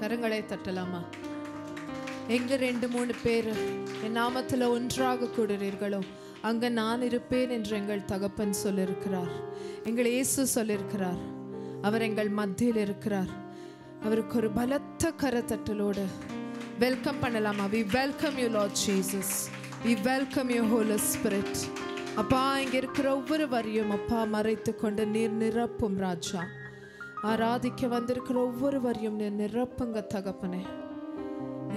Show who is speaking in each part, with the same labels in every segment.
Speaker 1: கரங்களை தட்டலாமா? எங்க 2-3 பேர் என் நாமத்தில் ஒன்றாக கூடுறீர்களோ அங்க நான் இருப்பேன் என்று எங்கள் தகப்பன் சொல்லியிருக்கிறார். எங்கள் இயேசு சொல்லியிருக்கிறார். அவர் எங்கள் மத்தியில் இருக்கிறார். அவருக்கு ஒரு பலத்த கரத்தட்டலோடு வெல்கம் பண்ணலாமா? We welcome you Lord Jesus. We welcome you Holy Spirit. அப்பா, இங்க இருக்கிற ஒவ்வொருவரையும் அப்பா மறைத்து கொண்டு நீர் நிரப்பும் ராஜா. ஆராதிக்க வந்திருக்கிற ஒவ்வொருவரையும் நீர் நிரப்புங்க தகப்பனே.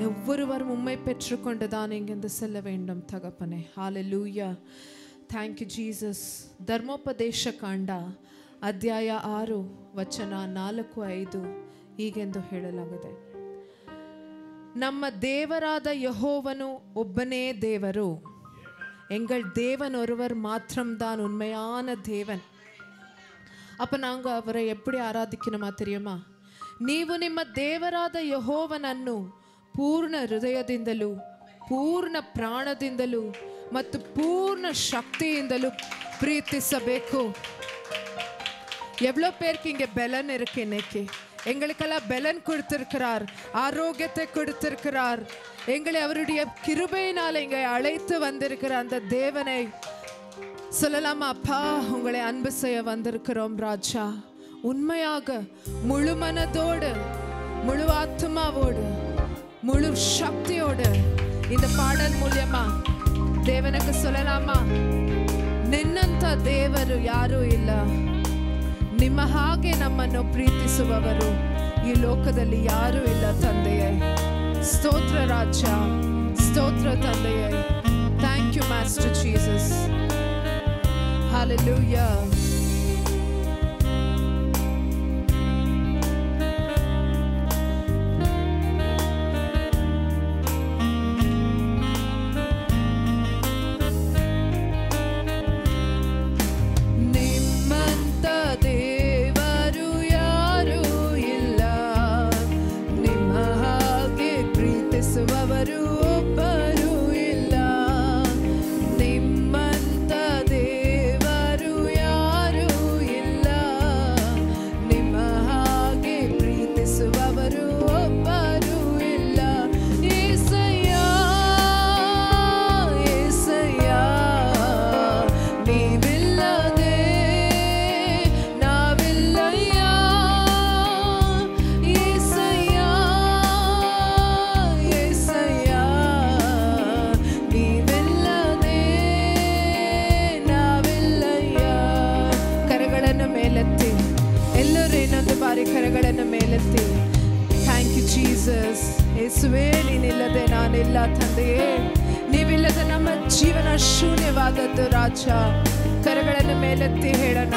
Speaker 1: ஒவ்வொருவரும் உம்மை பெற்றுக்கொண்டுதான் இங்கிருந்து செல்ல வேண்டும் தகப்பனே. ஹalleluya. Thank you Jesus. ಧರ್ಮೋಪದೇಶ ಕಾಂಡ ಅಧ್ಯಾಯ 6 ವಚನ 4-5 ಹೀಗೆಂದು ಹೇಳಲಾಗಿದೆ. ನಮ್ಮ ದೇವರಾದ ಯೆಹೋವನು ಒಬ್ಬನೇ ದೇವರು. எங்கள் தேவன் ஒருவர் மாத்திரம்தான் உண்மையான தேவன். அப்போ நாங்கள் அவரை எப்படி ಆರಾಧಿக்கணுமா தெரியுமா? ನೀವು ನಿಮ್ಮ ದೇವರಾದ ಯೆಹೋವನನ್ನು ಪೂರ್ಣ ಹೃದಯದಿಂದಲೂ ಪೂರ್ಣ ಪ್ರಾಣದಿಂದಲೂ ಮತ್ತು ಪೂರ್ಣ ಶಕ್ತಿಯಿಂದಲೂ ಪ್ರೀತಿಸಬೇಕು. எவ்வளோ பேருக்கு இங்கே பலன் இருக்கு இன்னைக்கு? எங்களுக்கெல்லாம் பலன் கொடுத்திருக்கிறார், ஆரோக்கியத்தை கொடுத்திருக்கிறார். எங்களை அவருடைய கிருபையினால் இங்கே அழைத்து வந்திருக்கிற அந்த தேவனை சொல்லலாமா? அப்பா, உங்களை அன்பு செய்ய வந்திருக்கிறோம் ராஜா. உண்மையாக முழு மனதோடு, முழு ஆத்மாவோடு, முழு சக்தியோடு இந்த பாடல் மூலமா ದೇವನಿಗೆ சொல்லலாமா? ನಿನ್ನಂತ ದೇವರು ಯಾರೂ ಇಲ್ಲ. ನಿಮ್ಮ ಹಾಗೆ ನಮ್ಮನ್ನು ಪ್ರೀತಿಸುವವರು ಈ ಲೋಕದಲ್ಲಿ ಯಾರೂ ಇಲ್ಲ ತಂದೆಯೇ. ಸ್ತೋತ್ರ ರಾಜ, ಸ್ತೋತ್ರ ತಂದೆಯೇ. Thank you master Jesus. Hallelujah. ಕರಗಳನ್ನು ಮೇಲೆತ್ತಿ. Thank you Jesus. ಯೇಸುವೇ, ನೀನಿಲ್ಲದೆ ನಾನಿಲ್ಲ ತಂದೆಯೇ. ನೀವಿಲ್ಲದೆ ನಮ್ಮ ಜೀವನ ಶೂನ್ಯವಾದದ್ದು ರಾಜ. ಕರಗಳನ್ನು ಮೇಲೆತ್ತಿ ಹೇಳೋಣ.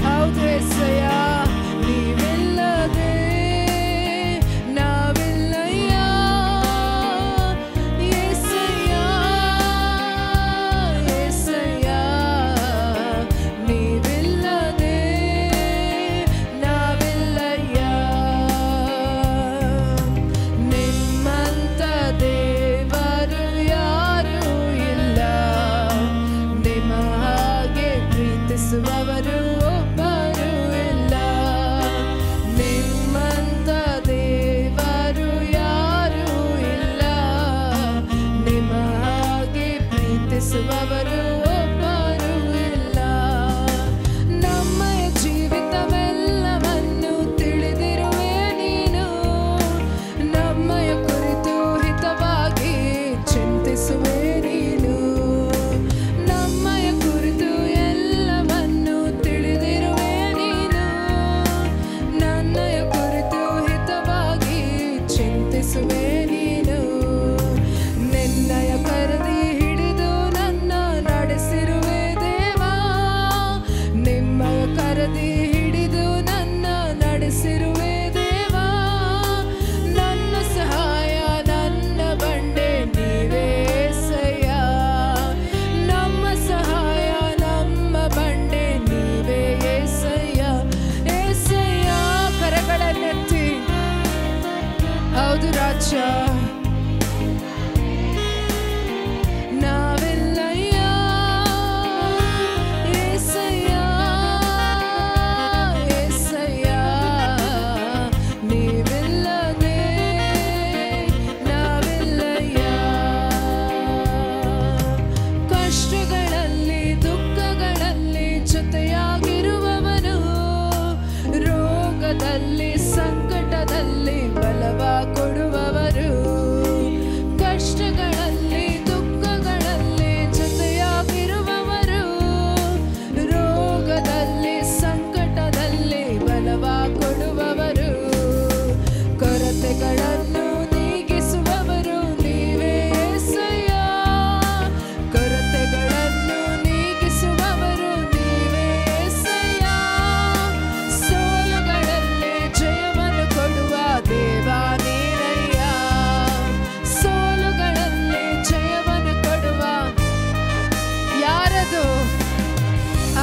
Speaker 1: ಹೌದು ಏಸಯ್ಯ, ನೀವಿಲ್ಲದೆ ರಾಜಾ ನಾವಿಲ್ಲಯ್ಯ ಏಸಯ್ಯ ಏಸಯ್ಯ ನೀವಿಲ್ಲದೆ ನಾವಿಲ್ಲಯ್ಯ ಕಷ್ಟಗಳಲ್ಲಿ ದುಃಖಗಳಲ್ಲಿ ಜೊತೆಯಾಗಿರುವವನು ರೋಗದಲ್ಲಿ ಸಂಕಟದಲ್ಲಿ ಬಲವ ಕೊಡುವವರು ಕಷ್ಟಗಳಲ್ಲಿ ದುಃಖಗಳಲ್ಲಿ ಜೊತೆಯಾಗಿರುವವರು ರೋಗದಲ್ಲಿ ಸಂಕಟದಲ್ಲಿ ಬಲವ ಕೊಡುವವರು ಕೊರತೆಗಳನ್ನು ನೀಗಿಸುವವರು ನೀವೇ ಏಸಯ್ಯ ಕೊರತೆಗಳನ್ನು ನೀಗಿಸುವವರು ನೀವೇ ಏಸಯ್ಯ ಸೋಲುಗಳಲ್ಲಿ ಜಯವನ್ನು ಕೊಡುವ ದೇವ ನೀನಯ್ಯ ಸೋಲುಗಳಲ್ಲಿ ಜಯವನ್ನು ಕೊಡುವ ಯಾರದು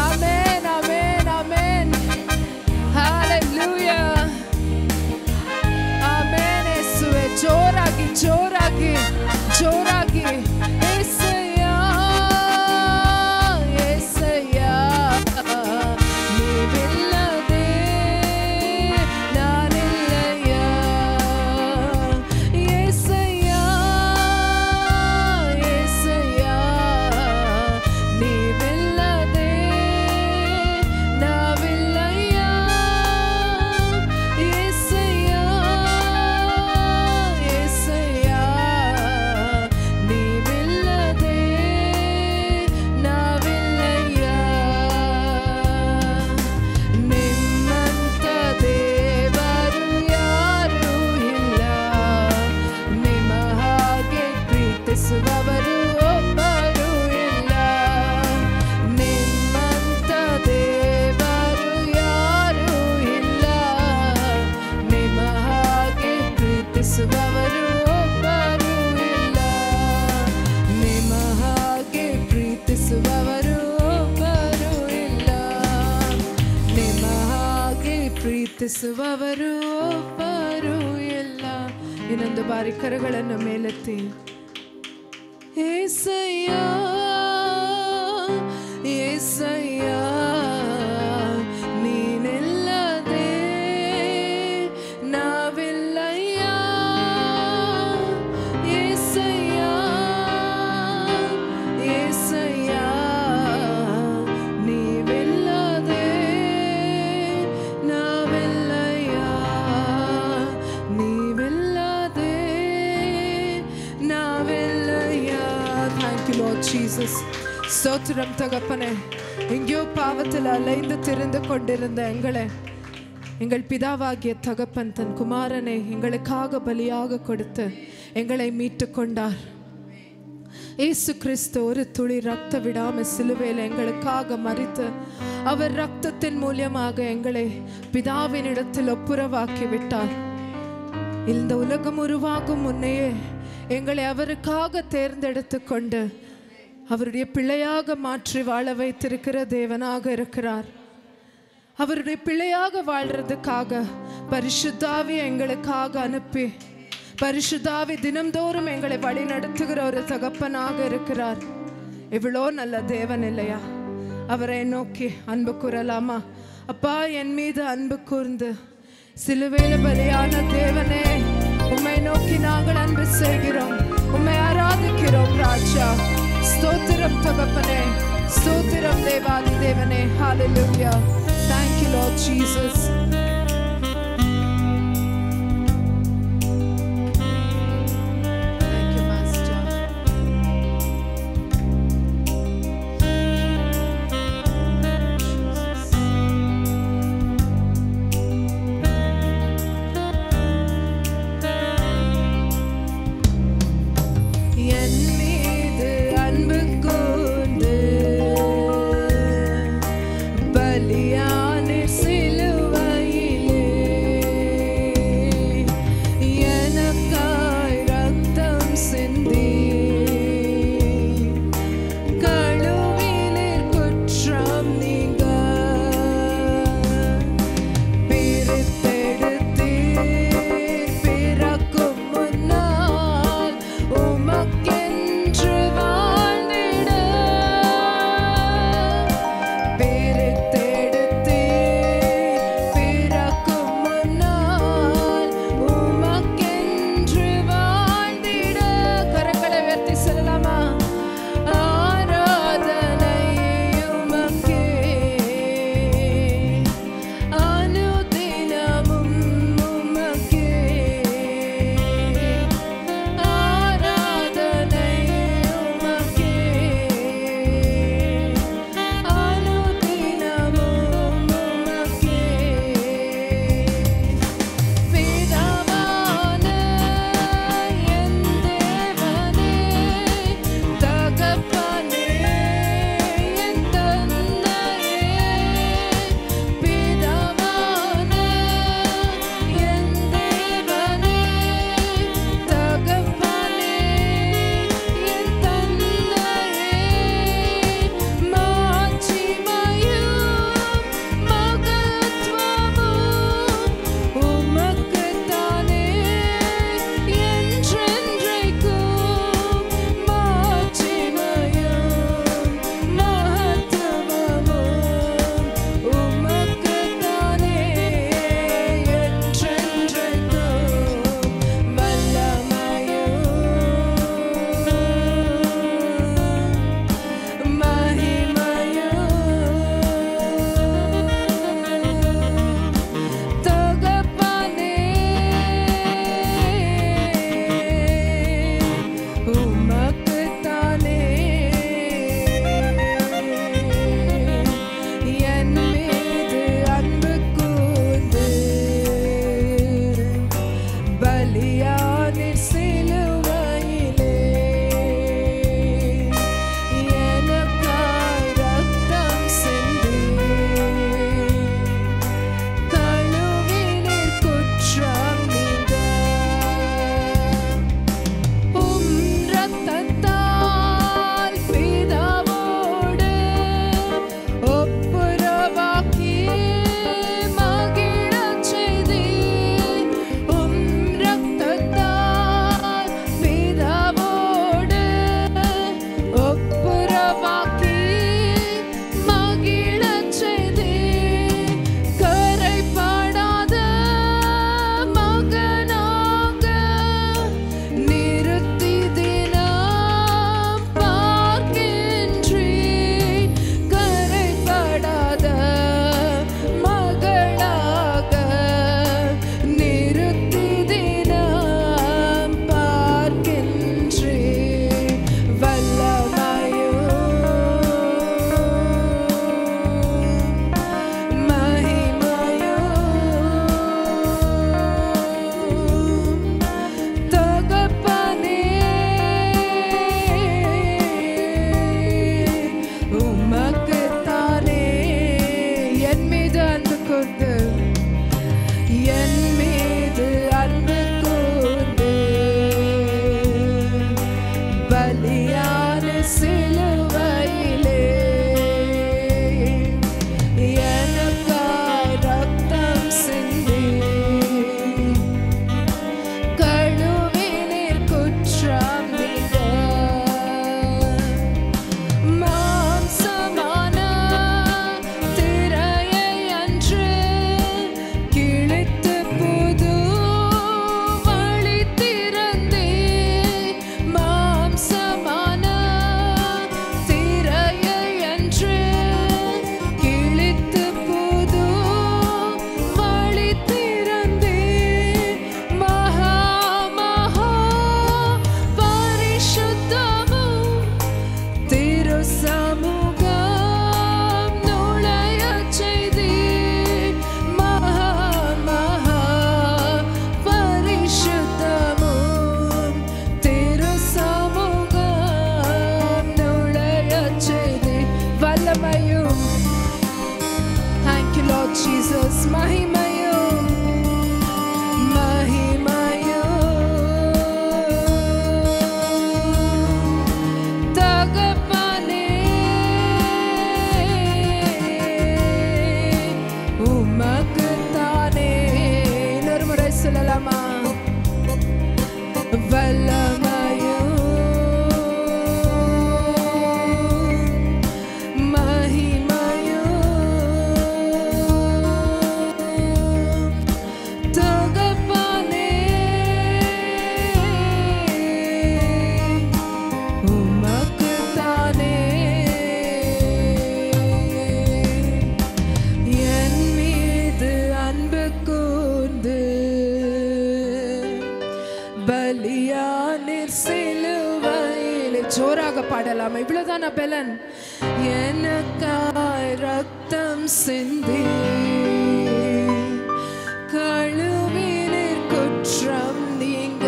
Speaker 1: amen amen amen hallelujah amen ಯೇಸುವೇ ಜೋರಾಗಿ ಜೋರಾಗಿ ಜೋರಾಗಿ ಯೇಸಯ್ಯ ಯೇಸಯ್ಯ ನೀವಿಲ್ಲದೆ ನಾನಿಲ್ಲಯ್ಯ ಯೇಸಯ್ಯ ಯೇಸಯ್ಯ ನೀವಿಲ್ಲದೆ ನಾವಿಲ್ಲಯ್ಯ ಯೇಸಯ್ಯ ಯೇಸಯ್ಯ ನೀವಿಲ್ಲದೆ ನಾವಿಲ್ಲಯ್ಯ ನಿಮ್ಮಂತ ದೇವರು ಯಾರೂ ಇಲ್ಲ ನಿಮ್ಮ ಹಾಗೆ ಪ್ರೀತಿಸುವವರು ಒಬ್ಬರು ಇಲ್ಲ ನಿಮ್ಮಂತ ದೇವರು ಯಾರೂ ಇಲ್ಲ ನಿಮ್ಮ ಹಾಗೆ ಪ್ರೀತಿಸುವವರು ಒಬ್ಬರು ಇಲ್ಲ ನಿಮ್ಮ ಹಾಗೆ ಪ್ರೀತಿಸುವವರು ಒಬ್ಬರು ಇಲ್ಲ ನಿಮ್ಮ ಹಾಗೆ ಪ್ರೀತಿಸುವವರು ಒಬ್ಬರು ಇಲ್ಲ ಇನ್ನೊಂದು ಬಾರಿ ಕರಗಳನ್ನು ಮೇಲೆತ್ತಿ ಏಸಯ್ಯ ಏಸಯ್ಯ ನೀನಿಲ್ಲದೆ ನಾವಿಲ್ಲಯ್ಯ ಏಸಯ್ಯ ಏಸಯ್ಯ ನೀವಿಲ್ಲದೆ ನಾವಿಲ್ಲಯ್ಯ ನೀವಿಲ್ಲದೆ നാവില്ലയ്യ. Thank you Lord Jesus. ஸ்தோத்திரம் தகப்பனே. எங்கேயோ பாவத்தில் அலைந்து திரிந்து கொண்டிருந்த எங்கள் பிதாவாகிய தகப்பன் தன் குமாரனை எங்களுக்காக பலியாக கொடுத்து எங்களை மீட்டு கொண்டார். இயேசு கிறிஸ்து ஒரு துளி ரத்த விடாமல் சிலுவையில் எங்களுக்காக மரித்து அவர் ரத்தத்தின் மூலமாக எங்களை பிதாவினிடத்தில் ஒப்புரவாக்கி விட்டார். இந்த உலகம் உருவாகும் முன்னையே எங்களை அவருக்காக தேர்ந்தெடுத்து கொண்டு அவருடைய பிள்ளையாக மாற்றி வாழ வைத்திருக்கிற தேவனாக இருக்கிறார். அவருடைய பிள்ளையாக வாழ்றதுக்காக பரிசுத்தாவியை எங்களுக்காக அனுப்பி பரிசுத்தாவி தினம்தோறும் எங்களை வழி நடத்துகிற ஒரு தகப்பனாக இருக்கிறார். இவ்வளோ நல்ல தேவன் இல்லையா? அவரை நோக்கி அன்பு கூறலாமா? அப்பா, என் மீது அன்பு கூர்ந்து சிலுவையில் பலியான தேவனே, உம்மை நோக்கி நாங்கள் அன்பு செய்கிறோம், உம்மை ஆராதிக்கிறோம் ராஜா. ஸ்தோத்திரம் தகப்பனே, ஸ்தோத்திரம் தேவாதி தேவனே. ஹalleluya. Thank you Lord Jesus. பலியான சிலுவை பாடலாம். இவ்வளவுதான் பலன். எனக்காய் ரத்தம் சிந்தி கழுவினீர் குற்றம் நீங்க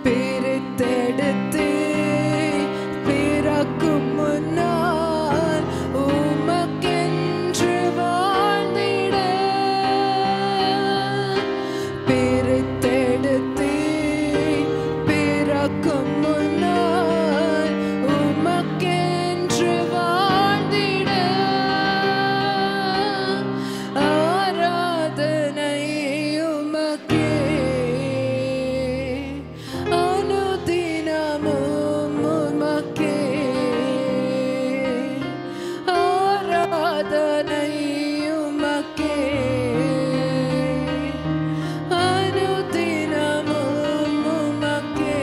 Speaker 1: பிரித்தெடுத்து பிறக்கும் முன்னால் உமக்கென்று வாழ்ந்திட பிரித்தெடுத்து பிறக்கும் முன்னால் உமக்கென்று வாழ்ந்திட ஆராதனை உமக்கே அனுதினமும் உமக்கே ஆராதனை உமக்கே அனுதினமும் உமக்கே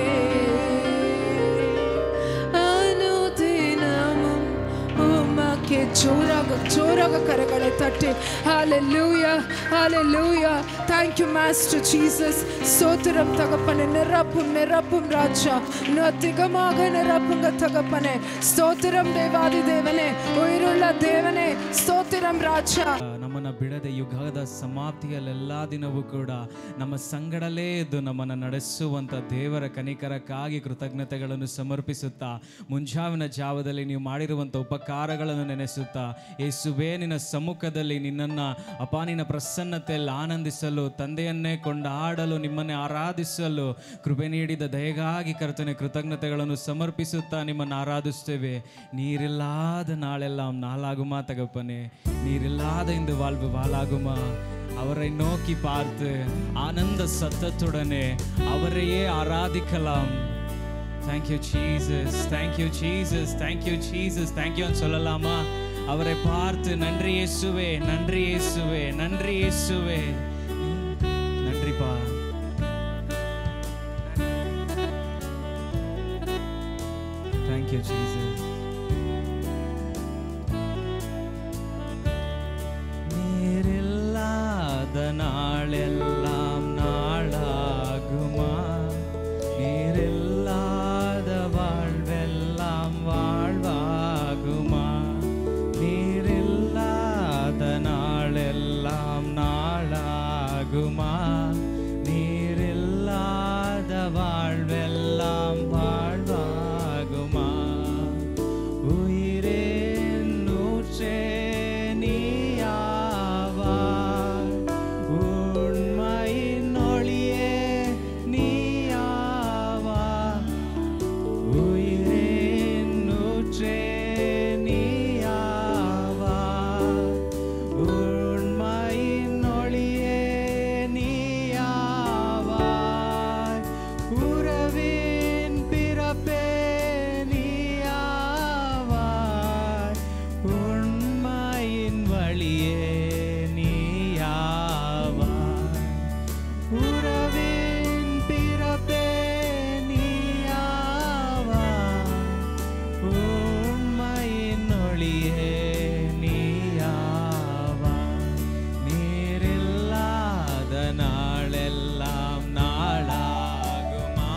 Speaker 1: அனுதினமும் உமக்கே. ஜோராக கரங்களை தட்டி ஹalleluya hallelujah. Thank you master Jesus. ஸ்தோத்திரம் தகப்பனே. நிரப்பும் ராஜா, அதிகமாக நிரப்புங்க தகப்பனே. ஸ்தோத்திரம் தேவாதி தேவனே, உயிருள்ள தேவனே, ஸ்தೋತ್ರಂ ರಾಜಾ.
Speaker 2: ನಮ್ಮನ್ನ ಬಿಡದೆ ಯುಗದ ಸಮಾಪ್ತಿಯಲ್ಲೆಲ್ಲ ದಿನವೂ ಕೂಡ ನಮ್ಮ ಸಂಗಡಲೇ ಇದ್ದು ನಮ್ಮನ್ನು ನಡೆಸುವಂಥ ದೇವರ ಕನಿಕರಕ್ಕಾಗಿ ಕೃತಜ್ಞತೆಗಳನ್ನು ಸಮರ್ಪಿಸುತ್ತಾ, ಮುಂಜಾವಿನ ಜಾವದಲ್ಲಿ ನೀವು ಮಾಡಿರುವಂಥ ಉಪಕಾರಗಳನ್ನು ನೆನೆಸುತ್ತಾ, ಯೇಸುವೇ ನಿನ್ನ ಸಮ್ಮುಖದಲ್ಲಿ ನಿನ್ನನ್ನು ಅಪ್ಪ ನಿನ್ನ ಪ್ರಸನ್ನತೆಯಲ್ಲಿ ಆನಂದಿಸಲು, ತಂದೆಯನ್ನೇ ಕೊಂಡಾಡಲು, ನಿಮ್ಮನ್ನೇ ಆರಾಧಿಸಲು ಕೃಪೆ ನೀಡಿದ ದಯಗಾಗಿ ಕರ್ತನೆ ಕೃತಜ್ಞತೆಗಳನ್ನು ಸಮರ್ಪಿಸುತ್ತಾ ನಿಮ್ಮನ್ನು ಆರಾಧಿಸ್ತೇವೆ. நீரில்லாத நாளெல்லாம் நாளாகுமா தகப்பனே? நீரில்லாத இந்த வாழ்வு வாழாகுமா? அவரை நோக்கி பார்த்து ஆனந்த சத்தத்துடனே அவரையே ஆராதிக்கலாம். Thank you Jesus, thank you Jesus, thank you Jesus, thank you சொல்லலாமா? அவரை பார்த்து நன்றி இயேசுவே, நன்றி இயேசுவே, நன்றி இயேசுவே, நன்றிப்பா. Thank you Jesus. நீரில்லாத நாளெல்லாம் நாளாகுமா? நீரில்லாத வாழ்வெல்லாம் வாழ்வாகுமா? நீரில்லாத நாளெல்லாம் நாளாகுமா? நீரில்லாத வாழ்வெல்லாம் வாழ்வாகுமா? உயிரே நூற்றே நீயாவாய், உண்மையின் ஒளியே நீயாவாய். உயிரே நூற்றே நீயாவாய், உண்மையின் ஒளியே நீயாவாய். உறவின் பிறப்பே நீயாவாய், உண்மையின் வழியே நீயாவாய். உறவின் பிறப்பே நீயாவாய், உண்மையின் ஒளியே நீயாவாய். நீரில்லாத நாளெல்லாம் நாளாகுமா?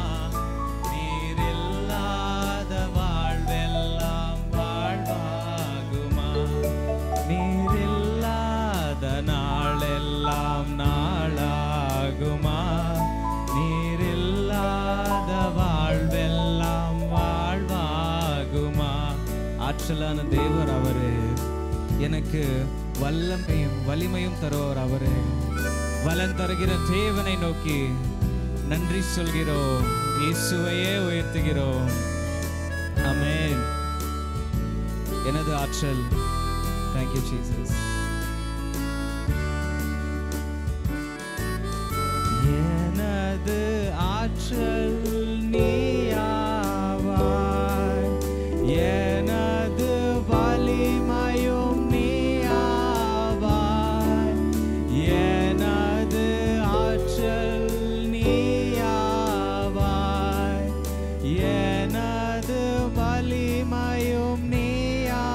Speaker 2: நீரில்லாத வாழ்வெல்லாம் வாழ்வாகுமா? நீரில்லாத நாளெல்லாம் நாளாகுமா? நீரில்லாத வாழ்வெல்லாம் வாழ்வாகுமா? ஆற்றலான தேவர் அவரே, எனக்கு வலிமையும் தருவர் அவரே. வலன் தருகிற தேவனை நோக்கி நன்றி சொல்கிறோம், இயேசுவையே உயர்த்துகிறோம். ஆமென். எனது ஆற்றல். Thank you Jesus. எனது ஆற்றல் நீயாவாய், எனது வலிமையும் நீயாவாய். எனது ஆற்றல் நீயாவாய், எனது வலிமையும் நீயாவாய்.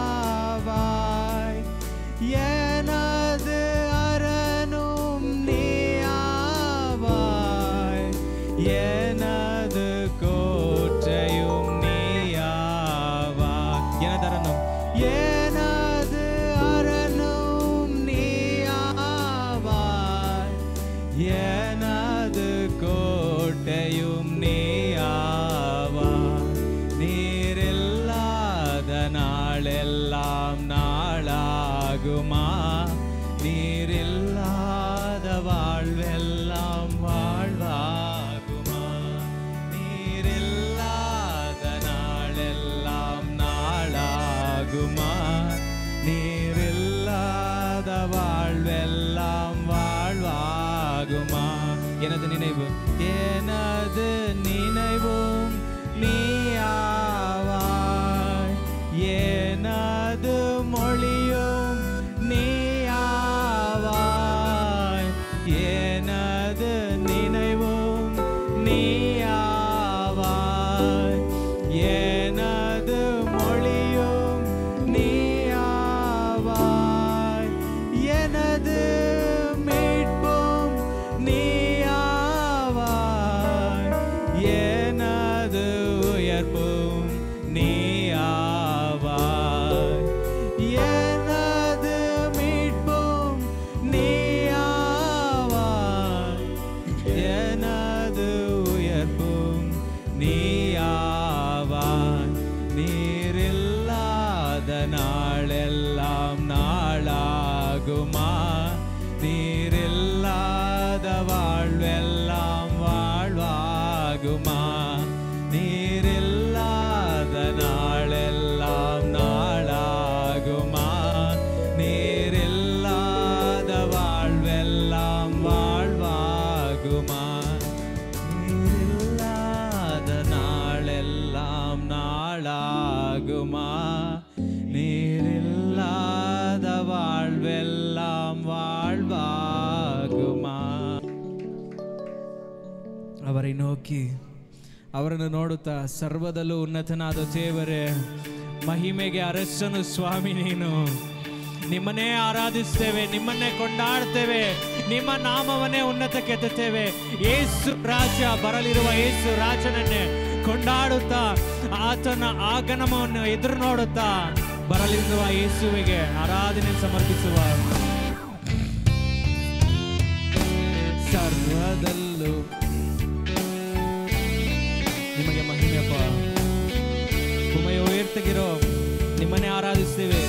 Speaker 2: நினைவு, எனது நினைவும் நீயாவாய், எனது மொழியும் நீயாவாய், எனது நினைவும் நீயாவாய், எனது மொழியும் நீயாவாய், எனது மீட்பும் நீயாவாய், எனது உயர்ப்பும் நீயாவாய், எனது மீட்பும் நீயாவாய், எனது உயர்ப்பும் நீயாவாய். நீரில்லாத நாளெல்லாம் நாளாகுமா, நீரில்லாத வாழ்வெல்லாம் வாழ்வாகுமா, நீரில்லாத நாளெல்லாம் நாளாகுமா, நீரில்லாத வாழ்வெல்லாம் வாழ்வாகுமா, நீரில்லாத நாளெல்லாம் நாளாகுமா, நீரில்லாத வாழ்வெல்லாம் வாழ்வாகுமா. ಅವரை ನೋಕಿ ಅವರನ್ನು ನೋಡುತ್ತಾ, ಸರ್ವದಲ್ಲೂ ಉನ್ನತನಾದ ದೇವರೇ, ಮಹಿಮೆಗೆ ಅರಸನು ಸ್ವಾಮಿ ನೀನು, ನಿಮ್ಮನ್ನೇ ಆರಾಧಿಸ್ತೇವೆ, ನಿಮ್ಮನ್ನೇ ಕೊಂಡಾಡ್ತೇವೆ, ನಿಮ್ಮ ನಾಮವನ್ನೇ ಉನ್ನತಕ್ಕೆ ಎತ್ತುತ್ತೇವೆ. ಯೇಸು ರಾಜ, ಬರಲಿರುವ ಯೇಸು ರಾಜನನ್ನೇ ಕೊಂಡಾಡುತ್ತಾ, ಆತನ ಆಗಮನವನ್ನು ಎದುರು ನೋಡುತ್ತಾ ಬರಲಿರುವ ಯೇಸುವಿಗೆ ಆರಾಧನೆ ಸಮರ್ಪಿಸುವ. ಸರ್ವದಲ್ಲೂ ನಿಮಗೆ ಮಹಿಮೆಯಪ್ಪ, ಭೂಮಿಯ ಉಯರ್ತಿಗಿರೋ ನಿಮ್ಮನ್ನೇ ಆರಾಧಿಸ್ತೇವೆ,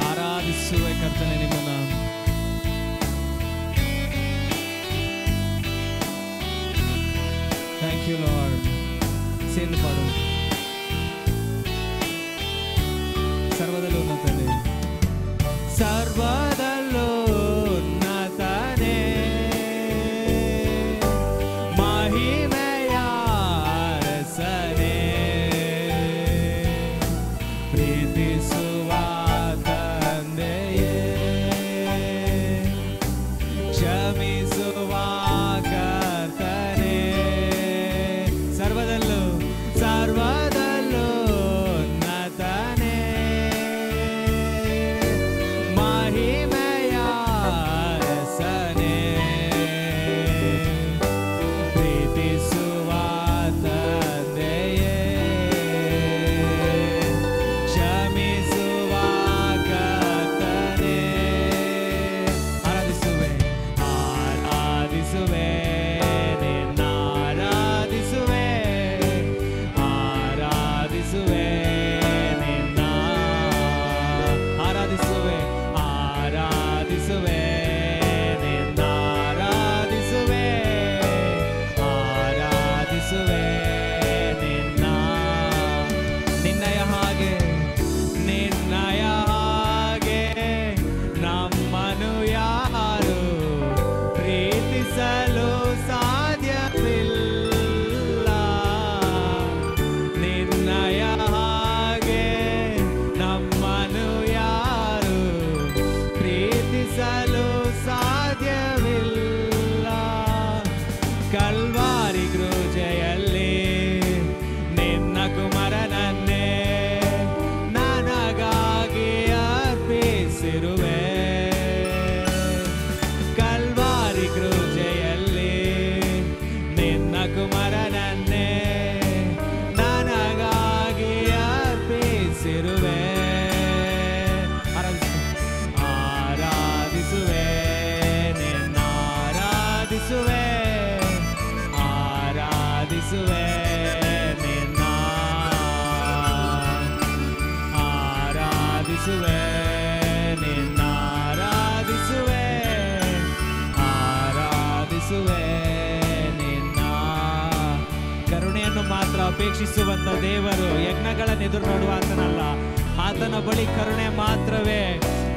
Speaker 2: ಆರಾಧಿಸುವೆ ಕರ್ತನೆ ನಿಮ್ಮನ್ನ. Thank you lord. ಸೇರಿ ಪಾಡು. ಸರ್ವದಲ್ಲೂ ಉನ್ನತನೇ, ಸರ್ವದಲ್ಲೂ ಉನ್ನತನೇ, ಮಹಿಮೆಯ ಅರಸನೇ, ಪ್ರೀತಿಸುವ ತಂದೆಯೇ, ಕ್ಷಮಿಸುವ ಕರ್ತನೇ, ಸರ್ವದಲ್ಲೂ ಸರ್ವದಲ್ಲೂ ಉನ್ನತನೇ, ಮಹಿಮೆಯ ಅರಸನೇ, ಪ್ರೀತಿಸುವ ತಂದೆಯೇ, ಕ್ಷಮಿಸುವ ಕರ್ತನೇ. ಆರಾಧಿಸುವೆ, ಆರಾಧಿಸುವೆ, ನಿನ್ನ ಆರಾಧಿಸುವೆ, ಆರಾಧಿಸುವೆ ನಿನ್ನ, ಆರಾಧಿಸುವೆ, ಆರಾಧಿಸುವೆ ನಿನ್ನ, ಆರಾಧಿಸುವೆ, ಆರಾಧಿಸುವೆ ನಿನ್ನ. ನಿನ್ನಯ ಹಾಗೆ, ನಿನ್ನಯ ಹಾಗೆ ನಮ್ಮನು ಯಾರು ಪ್ರೀತಿಸಲು ಸಾಧ್ಯವಿಲ್ಲ, ನಿನ್ನಯ ಹಾಗೆ ನಮ್ಮನು ಯಾರು ಪ್ರೀತಿಸಲು ಸಾಧ್ಯವಿಲ್ಲ. ಕಲ್ವಾರಿ ಕ್ರೂಜೆಯಲ್ಲಿ ನಿನ್ನ ಕುಮಾರನನ್ನೇ ನನಗಾಗಿ ಅರ್ಪಿಸಿರುವೆ, ಕಲ್ವಾರಿ ಕ್ರೂಜೆಯಲ್ಲಿ ನಿನ್ನ ಕುಮಾರನನ್ನೇ ನನಗಾಗಿ ಅರ್ಪಿಸಿರುವೆ. ಆರಾಧಿಸುವೆ, ನಿನ್ನ ಆರಾಧಿಸುವೆ, ಆರಾಧಿಸುವೆ ನಿನ್ನ, ಆರಾಧಿಸುವೆ ನಿನ್ನ, ಆರಾಧಿಸುವೆ, ಆರಾಧಿಸುವೆ ನಿನ್ನ. ಕರುಣೆಯನ್ನು ಮಾತ್ರ ಅಪೇಕ್ಷಿಸುವಂತ ದೇವರು ಯಜ್ಞಗಳನ್ನು ಎದುರು ನೋಡುವ ಆತನಲ್ಲ, ಆತನ ಬಳಿ ಕರುಣೆ ಮಾತ್ರವೇ,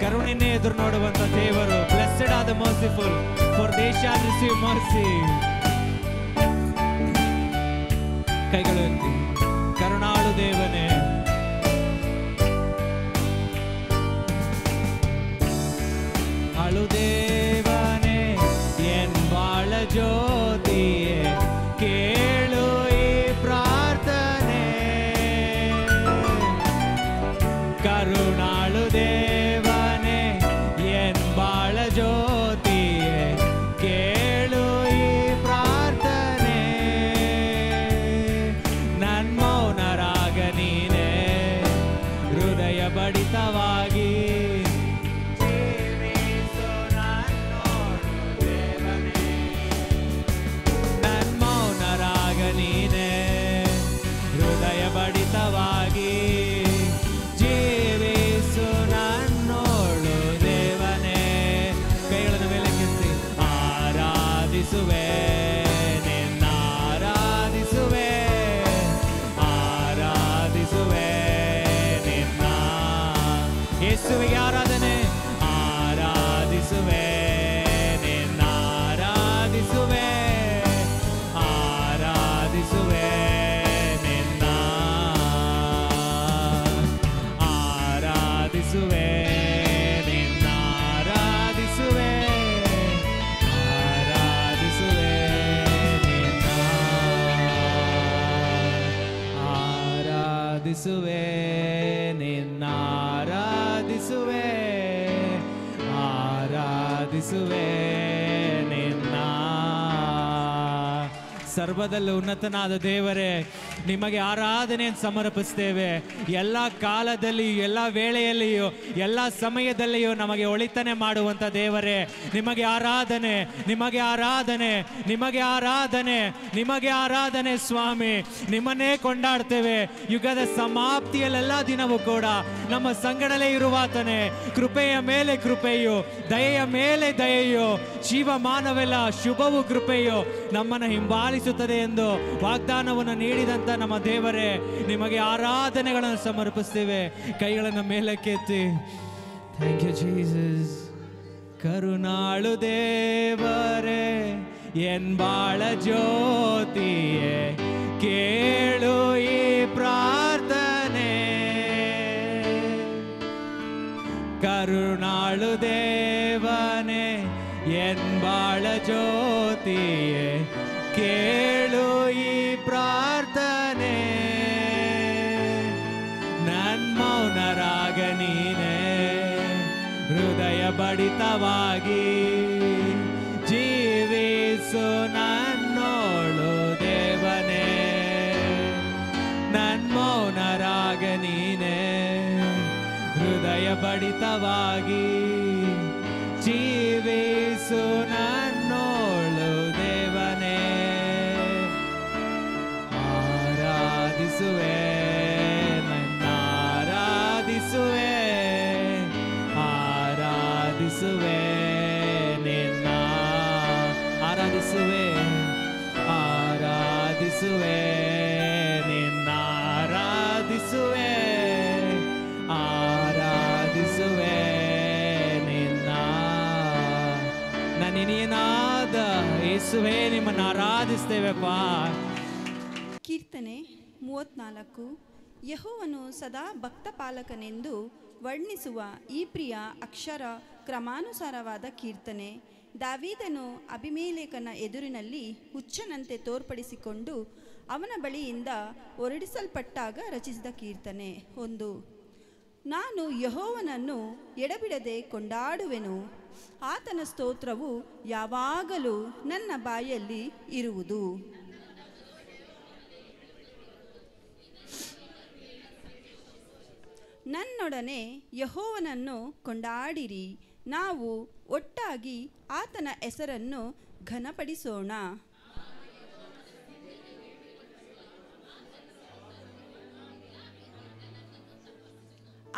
Speaker 2: ಕರುಣೆಯನ್ನೇ ಎದುರು ನೋಡುವಂತ ದೇವರು. ಬ್ಲೆಸ್ಸೆಡ್ ಆದ the merciful, for they shall receive mercy. ಕೈಗಳು ಎತ್ತಿ. ಕರುಣಾಳು ದೇವನೇ, ಅಳುದೇವನೇ ಎನ್ ಬಾಳ ಜ್ಯೋತಿಯೇ, ಕೇಳು ಈ ಪ್ರಾರ್ಥನೆ. ಕರುಣಾಳು ದೇವನೇ ಎನ್ ಬಾಳ ಜ್ಯೋತಿಯೇ, ಕೇಳು ಈ ಪ್ರಾರ್ಥನೆ. ನನ್ ಮೌನರಾಗ ನೀನೇ ಹೃದಯ ಬಡಿತವಾಗಿ ಬಡಿತವಾಗಿ ಜೀವಿಸು ನನ್ನೋಳು ದೇವನೇ. ಕೈಗಳನ್ನು ಮೇಲೆ ಕೆತ್ತಿ. ಆರಾಧಿಸುವೆ ನಿನ್ನಾರಾಧಿಸುವೆ, ಆರಾಧಿಸುವೆ ನಿನ್ನ. ಯೇಸುವಿಗೆ ಆರಾಧನೆ. ಆರಾಧಿಸುವೆ ನಿನ್ನಾರಾಧಿಸುವೆ, ಆರಾಧಿಸುವೆ ಆರಾಧಿಸುವೆ ನಿನ್ನಾರಾಧಿಸುವೆ, ಆರಾಧಿಸುವೆ ನಿನ್ನ. ಆರಾಧಿಸುವೆ ನಿನ್ನಾರಾಧಿಸುವೆ, ಆರಾಧಿಸುವೆ ನಿನ್ನ. ಸರ್ವದಲ್ಲಿ ಉನ್ನತನಾದ ದೇವರೇ, ನಿಮಗೆ ಆರಾಧನೆಯನ್ನು ಸಮರ್ಪಿಸ್ತೇವೆ. ಎಲ್ಲ ಕಾಲದಲ್ಲಿಯೂ, ಎಲ್ಲ ವೇಳೆಯಲ್ಲಿಯೂ, ಎಲ್ಲ ಸಮಯದಲ್ಲಿಯೂ ನಮಗೆ ಒಳಿತನೆ ಮಾಡುವಂಥ ದೇವರೇ, ನಿಮಗೆ ಆರಾಧನೆ, ನಿಮಗೆ ಆರಾಧನೆ, ನಿಮಗೆ ಆರಾಧನೆ, ನಿಮಗೆ ಆರಾಧನೆ ಸ್ವಾಮಿ. ನಿಮ್ಮನ್ನೇ ಕೊಂಡಾಡ್ತೇವೆ. ಯುಗದ ಸಮಾಪ್ತಿಯಲ್ಲೆಲ್ಲ ದಿನವೂ ಕೂಡ ನಮ್ಮ ಸಂಗಡಲೇ ಇರುವಾತನೇ. ಕೃಪೆಯ ಮೇಲೆ ಕೃಪೆಯು, ದಯೆಯ ಮೇಲೆ ದಯೆಯು, ಜೀವಮಾನವೆಲ್ಲ ಶುಭವು ಕೃಪೆಯು ನಮ್ಮನ್ನು ಹಿಂಬಾಲಿಸುತ್ತದೆ ಎಂದು ವಾಗ್ದಾನವನ್ನು ನೀಡಿದಂಥ ನಮ್ಮ ದೇವರೇ, ನಿಮಗೆ ಆರಾಧನೆಗಳನ್ನು ಸಮರ್ಪಿಸ್ತೇವೆ. ಕೈಗಳನ್ನು ಮೇಲಕ್ಕೆತ್ತಿ. Thank you Jesus. ಕರುಣಾಳು ದೇವರೇ ಎನ್ ಬಾಳ ಜ್ಯೋತಿಯೇ, ಕೇಳು ಈ ಪ್ರಾರ್ಥನೆ. ಕರುಣಾಳು ದೇವನೇ ಎನ್ ಬಾಳ ಜ್ಯೋತಿಯೇ, ಕೇಳು ಈ ಪ್ರಾರ್ಥನೆ. ನನ್ ಮೌನರಾಗ ನೀನೇ ಹೃದಯ ಬಡಿತವಾಗಿ ಜೀವಿಸು ನನ್ನೋಳು ದೇವನೇ. ನನ್ ಮೌನರಾಗ ನೀನೇ ಹೃದಯ ಬಡಿತವಾಗಿ ಜೀವಿಸು ನನ್ನೋಳು ದೇವನೇ. ಆರಾಧಿಸುವೆ ನನ್ನಾರಾಧಿಸುವೆ, ಆರಾಧಿಸುವೆ ನಿನ್ನ. ಆರಾಧಿಸುವೆ, ಆರಾಧಿಸುವೆ ನಿನ್ನಾರಾಧಿಸುವೆ, ಆರಾಧಿಸುವೆ ನಿನ್ನ. ನನ್ನಿನಿಯನಾದ ಯೇಸುವೇ, ನಿಮ್ಮನ್ನು ಆರಾಧಿಸ್ತೇವೆಪ್ಪ.
Speaker 3: ಕೀರ್ತನೆ 34. ಯೆಹೋವನು ಸದಾ ಭಕ್ತಪಾಲಕನೆಂದು ವರ್ಣಿಸುವ ಈ ಪ್ರಿಯ ಅಕ್ಷರ ಕ್ರಮಾನುಸಾರವಾದ ಕೀರ್ತನೆ. ದಾವೀದನು ಅಬಿಮೆಲೇಕನ ಎದುರಿನಲ್ಲಿ ಹುಚ್ಚನಂತೆ ತೋರ್ಪಡಿಸಿಕೊಂಡು ಅವನ ಬಳಿಯಿಂದ ಹೊರಡಿಸಲ್ಪಟ್ಟಾಗ ರಚಿಸಿದ ಕೀರ್ತನೆ. 1. ನಾನು ಯೆಹೋವನನ್ನು ಎಡಬಿಡದೆ ಕೊಂಡಾಡುವೆನು, ಆತನ ಸ್ತೋತ್ರವು ಯಾವಾಗಲೂ ನನ್ನ ಬಾಯಲ್ಲಿ ಇರುವುದು. ನನ್ನೊಡನೆ ಯೆಹೋವನನ್ನು ಕೊಂಡಾಡಿರಿ, ನಾವು ಒಟ್ಟಾಗಿ ಆತನ ಹೆಸರನ್ನು ಘನಪಡಿಸೋಣ.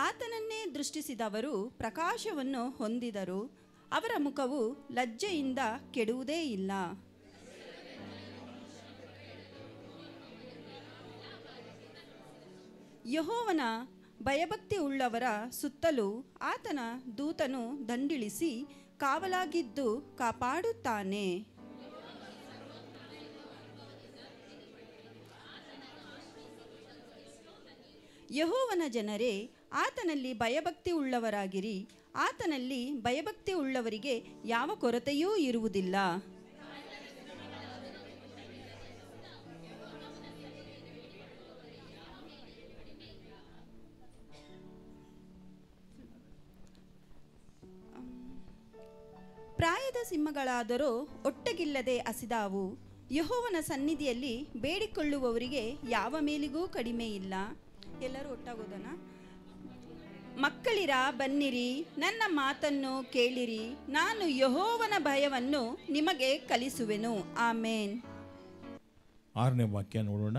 Speaker 3: ಆತನನ್ನೇ ದೃಷ್ಟಿಸಿದವರು ಪ್ರಕಾಶವನ್ನು ಹೊಂದಿದರು, ಅವರ ಮುಖವು ಲಜ್ಜೆಯಿಂದ ಕೆಡುವುದೇ ಇಲ್ಲ. ಯೆಹೋವನ ಭಯಭಕ್ತಿ ಉಳ್ಳವರ ಸುತ್ತಲೂ ಆತನ ದೂತನು ದಂಡಿಳಿಸಿ ಕಾವಲಾಗಿದ್ದು ಕಾಪಾಡುತ್ತಾನೆ. ಯೆಹೋವನ ಜನರೇ, ಆತನಲ್ಲಿ ಭಯಭಕ್ತಿ ಉಳ್ಳವರಾಗಿರಿ. ಆತನಲ್ಲಿ ಭಯಭಕ್ತಿ ಉಳ್ಳವರಿಗೆ ಯಾವ ಕೊರತೆಯೂ ಇರುವುದಿಲ್ಲ. ಪ್ರಾಯದ ಸಿಂಹಗಳಾದರೋ ಒಟ್ಟಗಿಲ್ಲದೆ ಹಸಿದಾವು. ಯೆಹೋವನ ಸನ್ನಿಧಿಯಲ್ಲಿ ಬೇಡಿಕೊಳ್ಳುವವರಿಗೆ ಯಾವ ಮೇಲಿಗೂ ಕಡಿಮೆ ಇಲ್ಲ. ಎಲ್ಲರೂ ಒಟ್ಟಾಗೋದನ. ಮಕ್ಕಳಿರ ಬನ್ನಿರಿ, ನನ್ನ ಮಾತನ್ನು ಕೇಳಿರಿ, ನಾನು ಯೆಹೋವನ ಭಯವನ್ನು ನಿಮಗೆ ಕಲಿಸುವೆನು. ಆಮೇನ್.
Speaker 4: 6ನೇ ವಾಕ್ಯ ನೋಡೋಣ.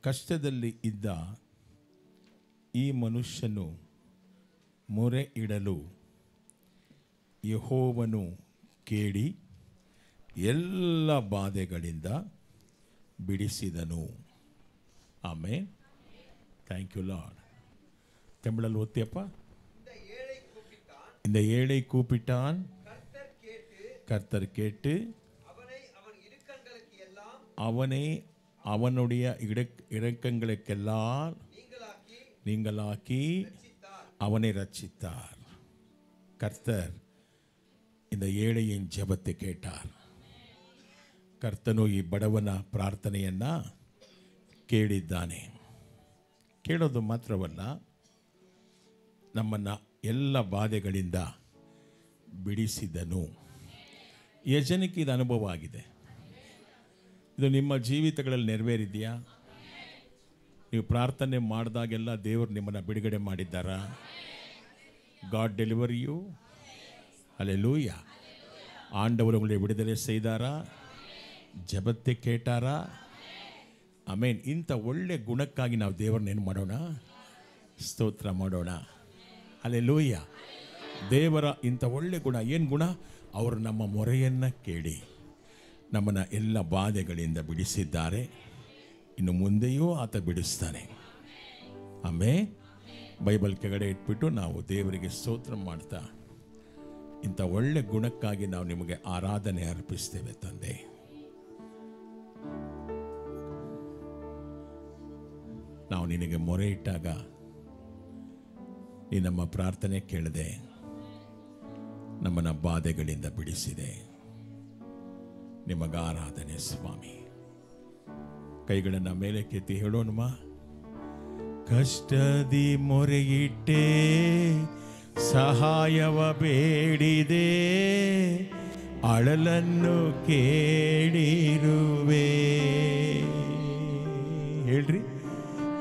Speaker 4: ಕಷ್ಟದಲ್ಲಿ ಇದ್ದ ಈ ಮನುಷ್ಯನು ಮೊರೆ ಇಡಲು ಯೆಹೋವನು ಕೇಳಿ ಎಲ್ಲ ಬಾಧೆಗಳಿಂದ ಬಿಡಿಸಿದನು. ಆಮೇನ್. Thank you Lord. தமிழல் ஒத்தியப்பா. இந்த ஏழை கூப்பிட்டான், கர்த்தர் கேட்டு அவனை அவனுடைய இரக்கங்களுக்கெல்லாம் நீங்களாக்கி அவனை ரட்சித்தார். கர்த்தர் இந்த ஏழையின் ಜಪத்தை ಕೇಟಾರ್. ಕರ್ತನು ಈ ಬಡವನ ಪ್ರಾರ್ಥನೆಯನ್ನು ಕೇಳಿದ್ದಾನೆ. ಕೇಳೋದು ಮಾತ್ರವಲ್ಲ, ನಮ್ಮನ್ನು ಎಲ್ಲ ಬಾಧೆಗಳಿಂದ ಬಿಡಿಸಿದನು. ಯಜನಿಗೆ ಇದು ಅನುಭವ ಆಗಿದೆ. ಇದು ನಿಮ್ಮ ಜೀವಿತಗಳಲ್ಲಿ ನೆರವೇರಿದೆಯಾ? ನೀವು ಪ್ರಾರ್ಥನೆ ಮಾಡಿದಾಗೆಲ್ಲ ದೇವರು ನಿಮ್ಮನ್ನು ಬಿಡುಗಡೆ ಮಾಡಿದ್ದಾರಾ? God deliver you. ஹல்லேலூயா. ஆண்டவர் உங்களை விடுதலை செய்தாரா? ಜಪத்தை ಕೇಟಾರಾ? ಆಮೇನ್. ಇಂಥ ಒಳ್ಳೆ ಗುಣಕ್ಕಾಗಿ ನಾವು ದೇವರನ್ನ ಏನು ಮಾಡೋಣ? ಸ್ತೋತ್ರ ಮಾಡೋಣ. ಹಲ್ಲೇಲೂಯಾ. ದೇವರ ಇಂಥ ಒಳ್ಳೆ ಗುಣ ಏನು ಗುಣ? ಅವರು ನಮ್ಮ ಮೊರೆಯನ್ನು ಕೇಳಿ ನಮ್ಮನ್ನು ಎಲ್ಲ ಬಾಧೆಗಳಿಂದ ಬಿಡಿಸಿದ್ದಾರೆ. ಇನ್ನು ಮುಂದೆಯೂ ಆತ ಬಿಡಿಸ್ತಾನೆ. ಆಮೇಲೆ ಬೈಬಲ್ ಕೆಳಗಡೆ ಇಟ್ಬಿಟ್ಟು ನಾವು ದೇವರಿಗೆ ಸ್ತೋತ್ರ ಮಾಡ್ತಾ ಇಂಥ ಒಳ್ಳೆ ಗುಣಕ್ಕಾಗಿ ನಾವು ನಿಮಗೆ ಆರಾಧನೆ ಅರ್ಪಿಸ್ತೇವೆ. ತಂದೆ, ನಾವು ನಿನಗೆ ಮೊರೆ ಇಟ್ಟಾಗ ನೀ ನಮ್ಮ ಪ್ರಾರ್ಥನೆ ಕೇಳದೆ ನಮ್ಮನ್ನ ಬಾಧೆಗಳಿಂದ ಬಿಡಿಸಿದೆ. ನಿಮಗೆ ಆರಾಧನೆ ಸ್ವಾಮಿ. ಕೈಗಳನ್ನು ಮೇಲೆ ಕೆತ್ತಿ ಹೇಳೋಣಮ್ಮ. ಕಷ್ಟದಿ ಮೊರೆಯಿಟ್ಟೆ, ಸಹಾಯವ ಬೇಡಿದೆ, ಅಳಲನ್ನು ಕೇಳಿರುವೆ. ಹೇಳ್ರಿ.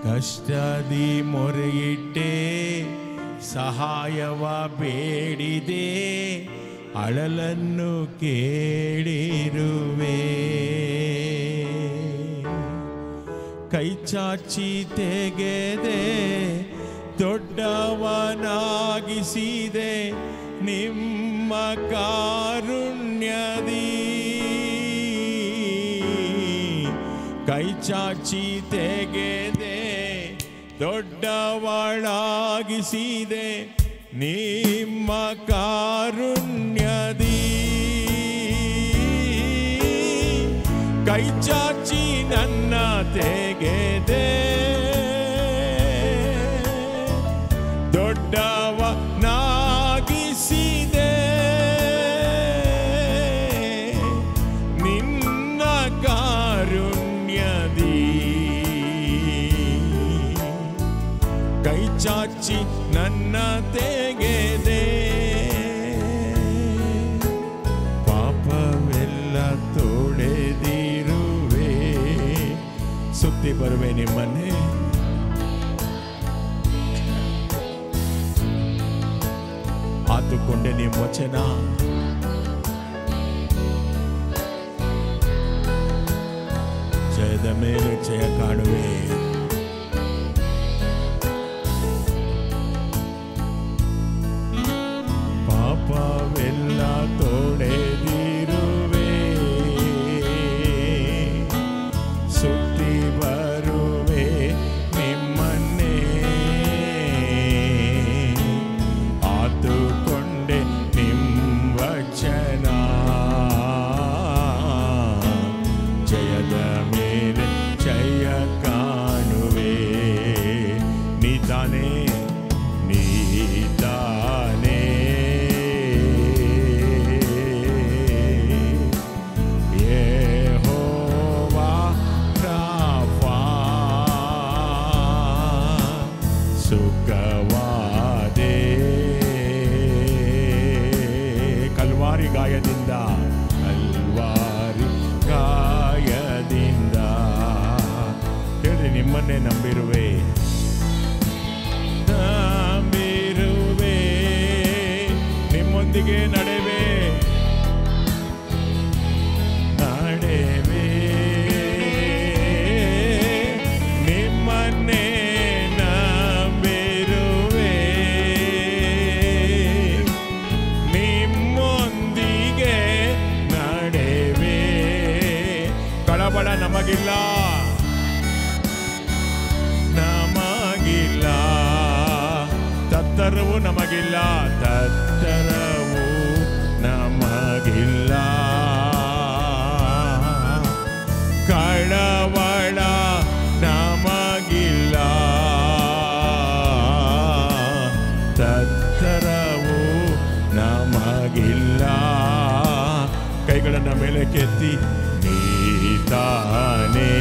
Speaker 4: ಕಷ್ಟದಿ ಮೊರೆಯಿಟ್ಟೆ, ಸಹಾಯವ ಬೇಡಿದೆ, ಅಳಲನ್ನು ಕೇಳಿರುವೆ. ಕೈ ಚಾಚಿ ತೆಗೆದೆ, ದೊಡ್ಡವನಾಗಿಸಿದೆ ನಿಮ್ಮ ಕಾರುಣ್ಯದಿ. ಕೈ ಚಾಚಿ ತೆಗೆದೆ, ದೊಡ್ಡವಳಾಗಿಸಿದೆ ನಿಮ್ಮ ಕಾರುಣ್ಯದಿ. ಕೈ ಚಾಚಿ ನನ್ನ ತೆಗೆದೆ, ದೊಡ್ಡವನಾಗಿಸಿದೆ ನಿನ್ನ ಕಾರುಣ್ಯದಿ. ಕೈ ಚಾಚಿ ನನ್ನ ತೆಗೆದೆ, ಪಾಪವೆಲ್ಲ ತೊಳೆದಿರುವೆ. ಸುತ್ತಿ ಬರುವೆ ನಿಮ್ಮನ್ನೇ, ಆತುಕೊಂಡೆ ನಿಮ್ಮ ವಚನ. ಜಯದ ಮೇಲೆ ಜಯ ಕಾಣುವೆ. ಪಾಪವೆಲ್ಲ ತೊಳೆದಿರುವೆ, ಸುತ್ತಿ ಬರುವೆ ನಿಮ್ಮನ್ನೇ. ಗಾಯದಿಂದ, ಕಲ್ವಾರಿ ಗಾಯದಿಂದ. ಹೇಳ್ರಿ, ನಿಮ್ಮನ್ನೇ ನಂಬಿರುವೆ, ನಂಬಿರುವೆ, ನಿಮ್ಮೊಂದಿಗೆ ನಡೆವೆ, ನಡೆವೆ, ನಿಮ್ಮನ್ನೇ ನಂಬಿರುವೆ, ನಿಮ್ಮೊಂದಿಗೆ ನಡೆವೆ. ಕಳವಳ ನಮಗಿಲ್ಲ, ನಮಗಿಲ್ಲ, ತತ್ತರವು ನಮಗಿಲ್ಲ, ತತ್ತರವು ನಮಗಿಲ್ಲ, ಕಳವಳ ನಮಗಿಲ್ಲ, ತತ್ತರವು ನಮಗಿಲ್ಲ. ಕೈಗಳನ್ನು ಮೇಲೆ ಕೆತ್ತಿ, ನೀತಾನೇ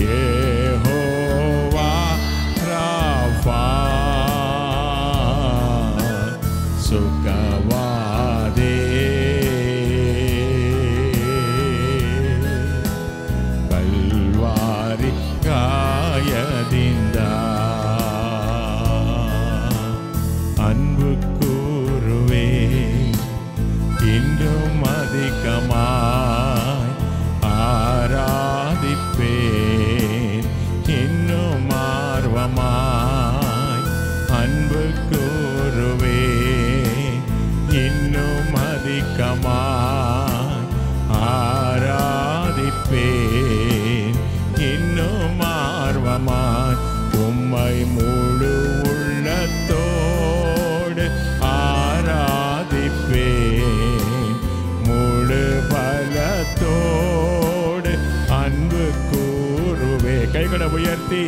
Speaker 4: ಯೆಹೋವಾ ರಾಫಾ, ಸುಖವಾದೆ, ಕಲ್ವಾರಿ ಗಾಯದಿಂದ ಅನ್ಬು ಕೂರುವೆ, இன்னும் அதிகமாய் ஆராதிப்பேன், இன்னும் ஆர்வமாய் அன்பு கூறுவேன், இன்னும் அதிகமாய் ஆராதிப்பேன், இன்னும் ஆர்வமாய் உம்மை முழு உள்ளத்தோடு ஆராதிப்பேன், முழு பலத்தோடு அன்பு கூறுவே. கைகளை உயர்த்தி,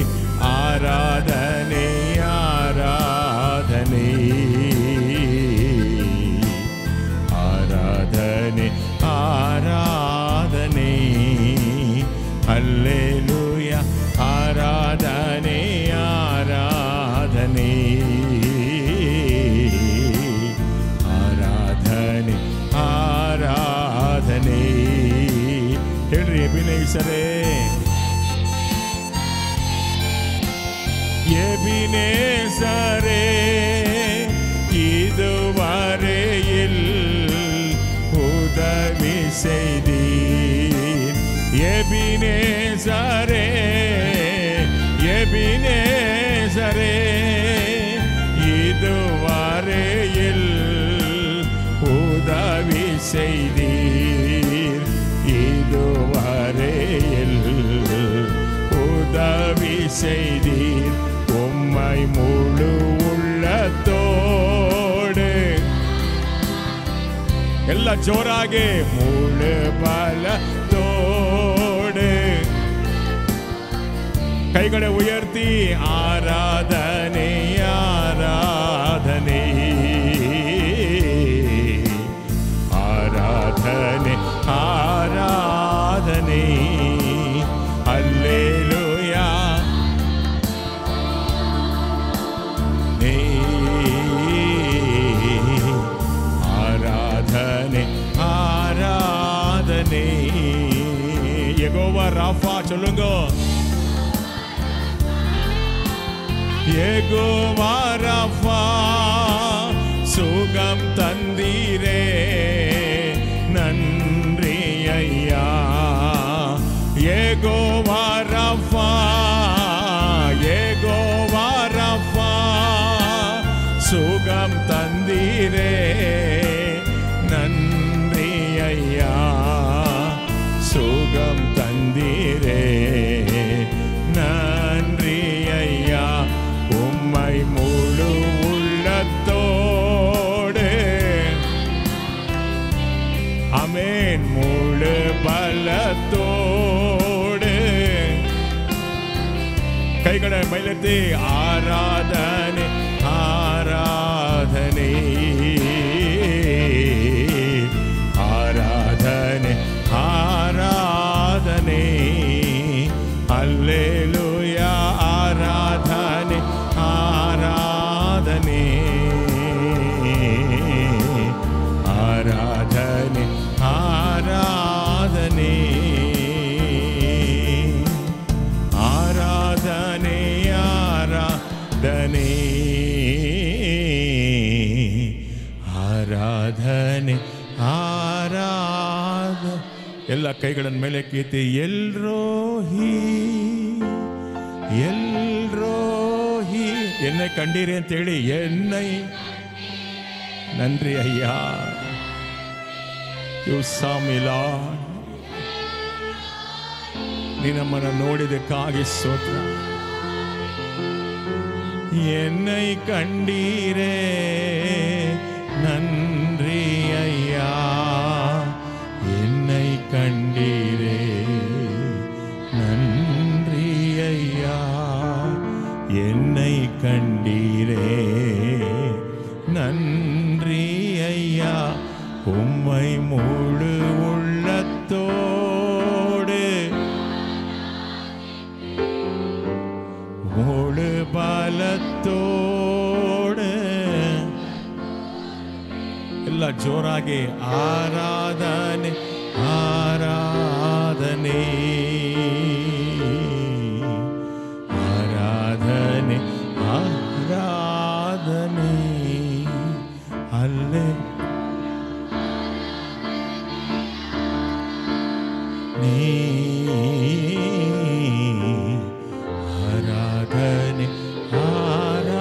Speaker 4: ஆராதனை, ஆராதனை, ஆராதனை, ஆராதனை, அல்லேலூயா, ஆராதனை, ஆராதனை, ಆರಾಧನೆ, ಆರಾಧನೆ. ಹೇಳ್ರಿ, ಎಬಿನೇಸರೇ, எபினேசரே, இதுவரையில் உதவி செய்தீர். எபினேசரே, எபினேசரே, இதுவரையில் உதவி செய்தீர். இதுவரையில் உதவி செய்தீர். உம்மை முழு உள்ளத்தோடு, ಎಲ್ಲ ಜೋರಾಗಿ, ಮುಳು ಬಲತೋಡು ಕೈಗಳ ಉಯರ್ತಿ, ಆರಾಧನೆ, ಆರಾಧನೆ, ಆರಾಧನೆ, ಆರಾಧನೆ, அல்லேலூயா, ஆராதனை, ஆராதனை. யெகோவா ராஃபா சொல்லுங்க, யெகோவா ராஃபா, சுகம் தந்தீரே, நன்றி ஐயா. யெகோவா ராஃபா, யெகோவா ராஃபா, சுகம் தந்தீரே, நன்றி ஐயா, சுகம் தந்தீரே, நன்றி ஐயா. உம்மை முழு உள்ளத்தோடு, ஆமென், முழு பலத்தோடு கைகளை மேலெத்தி, ஆராதனை, ஆராதனை, ஆராதனை, ஆராதனை, அல்லேலூயா, ஆராதனை, ஆராதனை. ಆರಾಧನೆ ಎಲ್ಲ ಕೈಗಳನ್ನು ಮೇಲೆ ಕೀತಿ ಎಲ್ರೋಹಿ ಎನ್ನೈ ಕಂಡೀರಿ ಅಂತೇಳಿ ಎನ್ನೈ ನನ್ರಿ ಅಯ್ಯ ಯು ಸಾಮಿಲ ನೀ ನಮ್ಮನ್ನು ನೋಡಿದಕ್ಕಾಗಿ ಸ್ತೋತ್ರ ಎನ್ನೈ ಕಂಡೀರೇ ನನ್ರಿ ಅಯ್ಯ ಎನ್ನೈ ಕಂಡೀರೇ ನನ್ರಿ ಅಯ್ಯ ಎನ್ನೈ ಕಂಡೀರೇ நன்றி ஐயா உம்மை முழு உள்ளத்தோடு முழு பலத்தோடு ಎಲ್ಲ ಜೋರಾಗಿ ಆರಾಧನೆ ಆರಾಧನೆ ಆರಾಧನೆ ಆರಾಧನೆ ಅಲ್ಲೇ ನೀ ಆರಾಧನೆ ಆರಾಧನೆ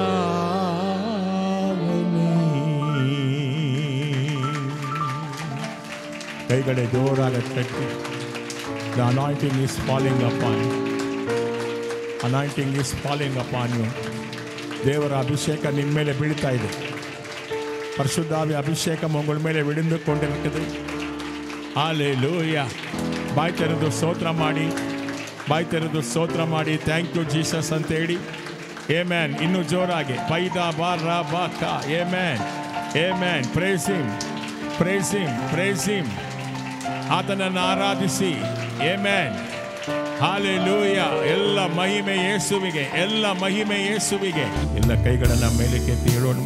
Speaker 4: ಕೈಗಳೇ ಜೋರಾಗಿ ತಟ್ಟಿ The anointing is falling upon you. Anointing is falling upon you. ದೇವರ ಅಭಿಷೇಕ ನಿಮ್ಮ ಮೇಲೆ ಬೀಳ್ತಾ ಇದೆ. ಪರಿಶುದ್ಧಾವಿ ಅಭಿಷೇಕ ಮಗಳ ಮೇಲೆ ವಿಡಿದುಕೊಂಡಿರುತ್ತದೆ. ಹಲ್ಲೆಲೂಯಾ. ಬಾಯಿ ತೆರೆದು ಸ್ತೋತ್ರ ಮಾಡಿ, ಬಾಯಿ ತೆರೆದು ಸ್ತೋತ್ರ ಮಾಡಿ. ಥ್ಯಾಂಕ್ ಯು ಜೀಸಸ್ ಅಂತ ಹೇಳಿ. ಆಮೆನ್. ಇನ್ನು ಜೋರಾಗಿ ಪೈದಾ ಬಾರ ಬಾಕ. Amen, amen. Praise him, praise him, praise him. ಆತನನ್ನು ಆರಾಧಿಸಿ. ಆಮೆನ್. ಹಲ್ಲೆಲೂಯಾ. ಎಲ್ಲ ಮಹಿಮೆ ಯೇಸುವಿಗೆ, ಎಲ್ಲ ಮಹಿಮೆ ಯೇಸುವಿಗೆ. ಎಲ್ಲ ಕೈಗಳನ್ನು ಮೇಲೆ ಕೆತ್ತಿ ಹೇಳೋಣ.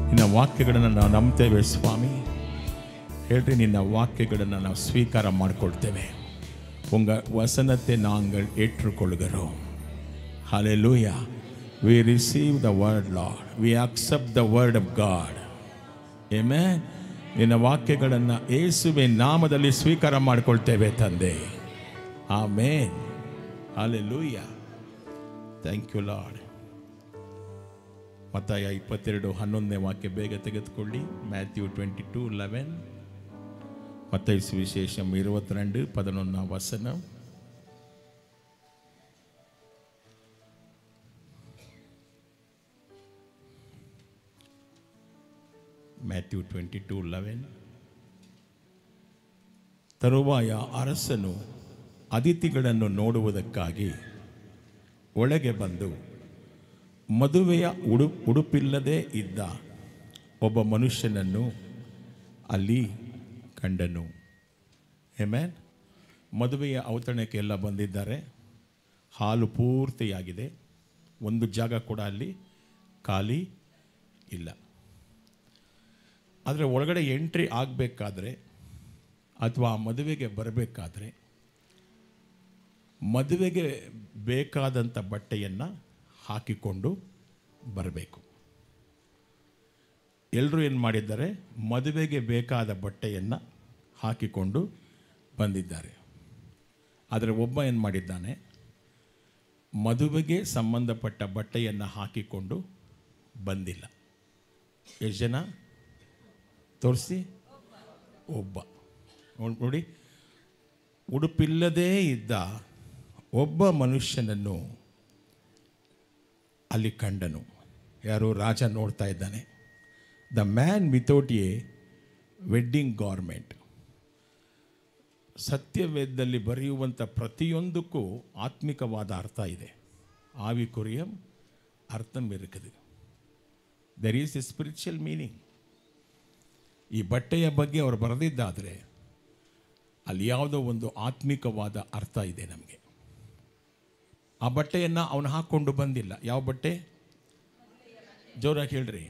Speaker 4: ನಿನ್ನ ವಾಕ್ಯಗಳನ್ನು ನಾವು ನಂಬ್ತೇವೆ ಸ್ವಾಮಿ. ಹೇಳ್ರಿ, ನಿನ್ನ ವಾಕ್ಯಗಳನ್ನು ನಾವು ಸ್ವೀಕಾರ ಮಾಡಿಕೊಳ್ತೇವೆ. ಉಂಗ ವಸನತೆ ನಾಂಗಳು ಏற்றுக்கொள்கிறோம். Hallelujah. We receive the word, Lord. We accept the word of God. Amen. ನಿನ್ನ ವಾಕ್ಯಗಳನ್ನು ಯೇಸುವಿನ ನಾಮದಲ್ಲಿ ಸ್ವೀಕಾರ ಮಾಡಿಕೊಳ್ತೇವೆ ತಂದೆ. Amen. Hallelujah. Thank you, Lord. ಮತ್ತಾಯ 22:11 ವಾಕ್ಯ ಬೇಗ ತೆಗೆದುಕೊಳ್ಳಿ. ಮ್ಯಾಥ್ಯೂ 22:11. ಮತ್ತಾಯ ಸುವಿಶೇಷಂ 22:11 ವಚನ. ಮ್ಯಾಥ್ಯೂ 22:11. ತರುವಾಯ ಅರಸನು ಅತಿಥಿಗಳನ್ನು ನೋಡುವುದಕ್ಕಾಗಿ ಒಳಗೆ ಬಂದು ಮದುವೆಯ ಉಡುಪಿಲ್ಲದೆ ಇದ್ದ ಒಬ್ಬ ಮನುಷ್ಯನನ್ನು ಅಲ್ಲಿ ಕಂಡನು. ಆಮೆನ್. ಮದುವೆಯ ಔತಣಕ್ಕೆ ಎಲ್ಲ ಬಂದಿದ್ದಾರೆ. ಹಾಲು ಪೂರ್ತಿಯಾಗಿದೆ. ಒಂದು ಜಾಗ ಕೂಡ ಅಲ್ಲಿ ಖಾಲಿ ಇಲ್ಲ. ಆದರೆ ಒಳಗಡೆ ಎಂಟ್ರಿ ಆಗಬೇಕಾದ್ರೆ ಅಥವಾ ಆ ಮದುವೆಗೆ ಬರಬೇಕಾದ್ರೆ ಮದುವೆಗೆ ಬೇಕಾದಂಥ ಬಟ್ಟೆಯನ್ನು ಹಾಕಿಕೊಂಡು ಬರಬೇಕು. ಎಲ್ಲರೂ ಏನು ಮಾಡಿದ್ದಾರೆ? ಮದುವೆಗೆ ಬೇಕಾದ ಬಟ್ಟೆಯನ್ನು ಹಾಕಿಕೊಂಡು ಬಂದಿದ್ದಾರೆ. ಆದರೆ ಒಬ್ಬ ಏನು ಮಾಡಿದ್ದಾನೆ? ಮದುವೆಗೆ ಸಂಬಂಧಪಟ್ಟ ಬಟ್ಟೆಯನ್ನು ಹಾಕಿಕೊಂಡು ಬಂದಿಲ್ಲ. ಎಷ್ಟು ಜನ ತೋರಿಸಿ? ಒಬ್ಬ. ನೋಡಿ, ಉಡುಪಿಲ್ಲದೇ ಇದ್ದ ಒಬ್ಬ ಮನುಷ್ಯನನ್ನು ಅಲ್ಲಿ ಕಂಡನು. ಯಾರು? ರಾಜ ನೋಡ್ತಾ ಇದ್ದಾನೆ. The man without A wedding garment. ಸತ್ಯವೇದದಲ್ಲಿ ಬರೆಯುವಂಥ ಪ್ರತಿಯೊಂದಕ್ಕೂ ಆತ್ಮಿಕವಾದ ಅರ್ಥ ಇದೆ. ಆವಿ ಕುರಿಯಂ ಅರ್ಥಂ ಇರುತ್ತದೆ. There is a spiritual meaning. ಈ ಬಟ್ಟೆಯ ಬಗ್ಗೆ ಅವರು ಬರೆದಿದ್ದಾದರೆ ಅಲ್ಲಿ ಯಾವುದೋ ಒಂದು ಆತ್ಮಿಕವಾದ ಅರ್ಥ ಇದೆ ನಮಗೆ. ಆ ಬಟ್ಟೆಯನ್ನು ಅವನು ಹಾಕ್ಕೊಂಡು ಬಂದಿಲ್ಲ. ಯಾವ ಬಟ್ಟೆ? ಜೋರಾಗಿ ಹೇಳ್ರಿ.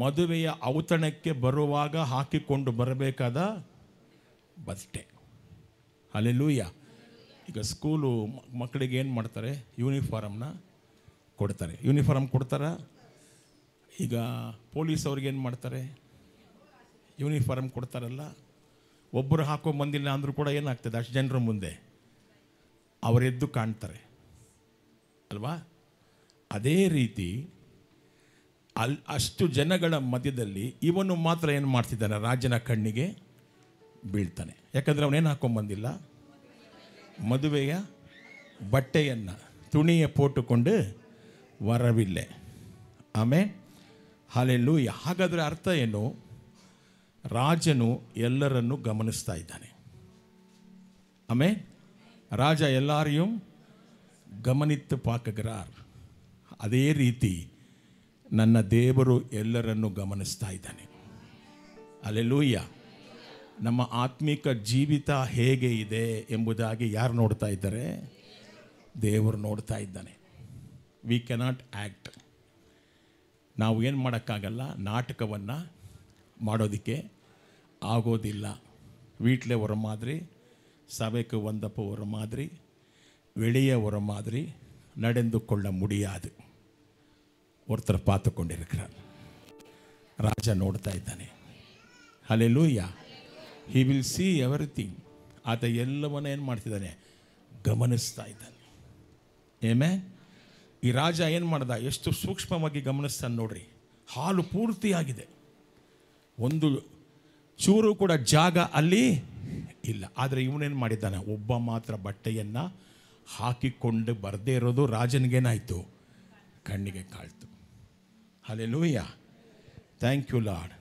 Speaker 4: ಮದುವೆಯ ಔತಣಕ್ಕೆ ಬರುವಾಗ ಹಾಕಿಕೊಂಡು ಬರಬೇಕಾದ ಬಟ್ಟೆ. ಹಲ್ಲೆಲೂಯಾ. ಈಗ ಸ್ಕೂಲು ಮಕ್ಕಳಿಗೆ ಏನು ಮಾಡ್ತಾರೆ? ಯೂನಿಫಾರ್ಮ್ನ ಕೊಡ್ತಾರೆ. ಯೂನಿಫಾರ್ಮ್ ಕೊಡ್ತಾರಾ? ಈಗ ಪೊಲೀಸ್ ಅವ್ರಿಗೆ ಏನು ಮಾಡ್ತಾರೆ? ಯೂನಿಫಾರ್ಮ್ ಕೊಡ್ತಾರಲ್ಲ, ಒಬ್ಬರು ಹಾಕೊಂಬಂದಿಲ್ಲ ಅಂದರೂ ಕೂಡ ಏನಾಗ್ತದೆ, ಅಷ್ಟು ಜನರ ಮುಂದೆ ಅವರೆದ್ದು ಕಾಣ್ತಾರೆ ಅಲ್ವಾ? ಅದೇ ರೀತಿ ಅಷ್ಟು ಜನಗಳ ಮಧ್ಯದಲ್ಲಿ ಇವನು ಮಾತ್ರ ಏನು ಮಾಡ್ತಿದ್ದಾನೆ? ರಾಜನ ಕಣ್ಣಿಗೆ ಬೀಳ್ತಾನೆ. ಯಾಕಂದರೆ ಅವನೇನು ಹಾಕೊಂಬಂದಿಲ್ಲ? ಮದುವೆಯ ಬಟ್ಟೆಯನ್ನು, ತುಣಿಯ ಪೋಟುಕೊಂಡು ವರವಿಲ್ಲೆ. ಆಮೇಲೆ ಹಲ್ಲೆಲೂಯಾ. ಹಾಗಾದರೆ ಅರ್ಥ ಏನು? ರಾಜನು ಎಲ್ಲರನ್ನೂ ಗಮನಿಸ್ತಾ ಇದ್ದಾನೆ. ಆಮೇಲೆ ರಾಜ ಎಲ್ಲಾರೆயும் ಗಮನಿತ್ತು ಪಾಕಗ್ರಾರ್. ಅದೇ ರೀತಿ ನನ್ನ ದೇವರು ಎಲ್ಲರನ್ನೂ ಗಮನಿಸ್ತಾ ಇದ್ದಾನೆ. ಹಲ್ಲೆಲೂಯಾ. ನಮ್ಮ ಆತ್ಮಿಕ ಜೀವಿತ ಹೇಗೆ ಇದೆ ಎಂಬುದಾಗಿ ಯಾರು ನೋಡ್ತಾ ಇದ್ದಾರೆ? ದೇವರು ನೋಡ್ತಾ ಇದ್ದಾನೆ. We cannot act. ನಾವು ಏನು ಮಾಡೋಕ್ಕಾಗಲ್ಲ, ನಾಟಕವನ್ನು ಮಾಡೋದಕ್ಕೆ ಆಗೋದಿಲ್ಲ. வீட்டில் ஒரு மாதிரி, சபைக்கு வந்தப்போ ஒரு மாதிரி, வெளியே ஒரு மாதிரி நடந்து கொள்ள முடியாது. ஒருத்தர் பார்த்து கொண்டிருக்கிறார். ರಾಜ ನೋಡ್ತಾ ಇದ್ದಾನೆ. Hallelujah. He will see everything. ಆತ ಎಲ್ಲವನ್ನ ಏನು ಮಾಡ್ತಿದ್ದಾನೆ? ಗಮನಿಸ್ತಾ ಇದ್ದಾನೆ. ಆಮೆನ್. ಈ ರಾಜ ಏನು ಮಾಡ್ದ? ಎಷ್ಟು ಸೂಕ್ಷ್ಮವಾಗಿ ಗಮನಿಸ್ತಾನೆ ನೋಡ್ರಿ. ಹಾಲು ಪೂರ್ತಿಯಾಗಿದೆ, ಒಂದು ಚೂರು ಕೂಡ ಜಾಗ ಅಲ್ಲಿ ಇಲ್ಲ. ಆದರೆ ಇವನೇನು ಮಾಡಿದ್ದಾನೆ? ಒಬ್ಬ ಮಾತ್ರ ಬಟ್ಟೆಯನ್ನು ಹಾಕಿಕೊಂಡು ಬರದೇ ಇರೋದು ರಾಜನಿಗೇನಾಯಿತು? ಕಣ್ಣಿಗೆ ಕಾಳ್ತು. ಹಲ್ಲೆಲೂಯಾ. Thank you lord.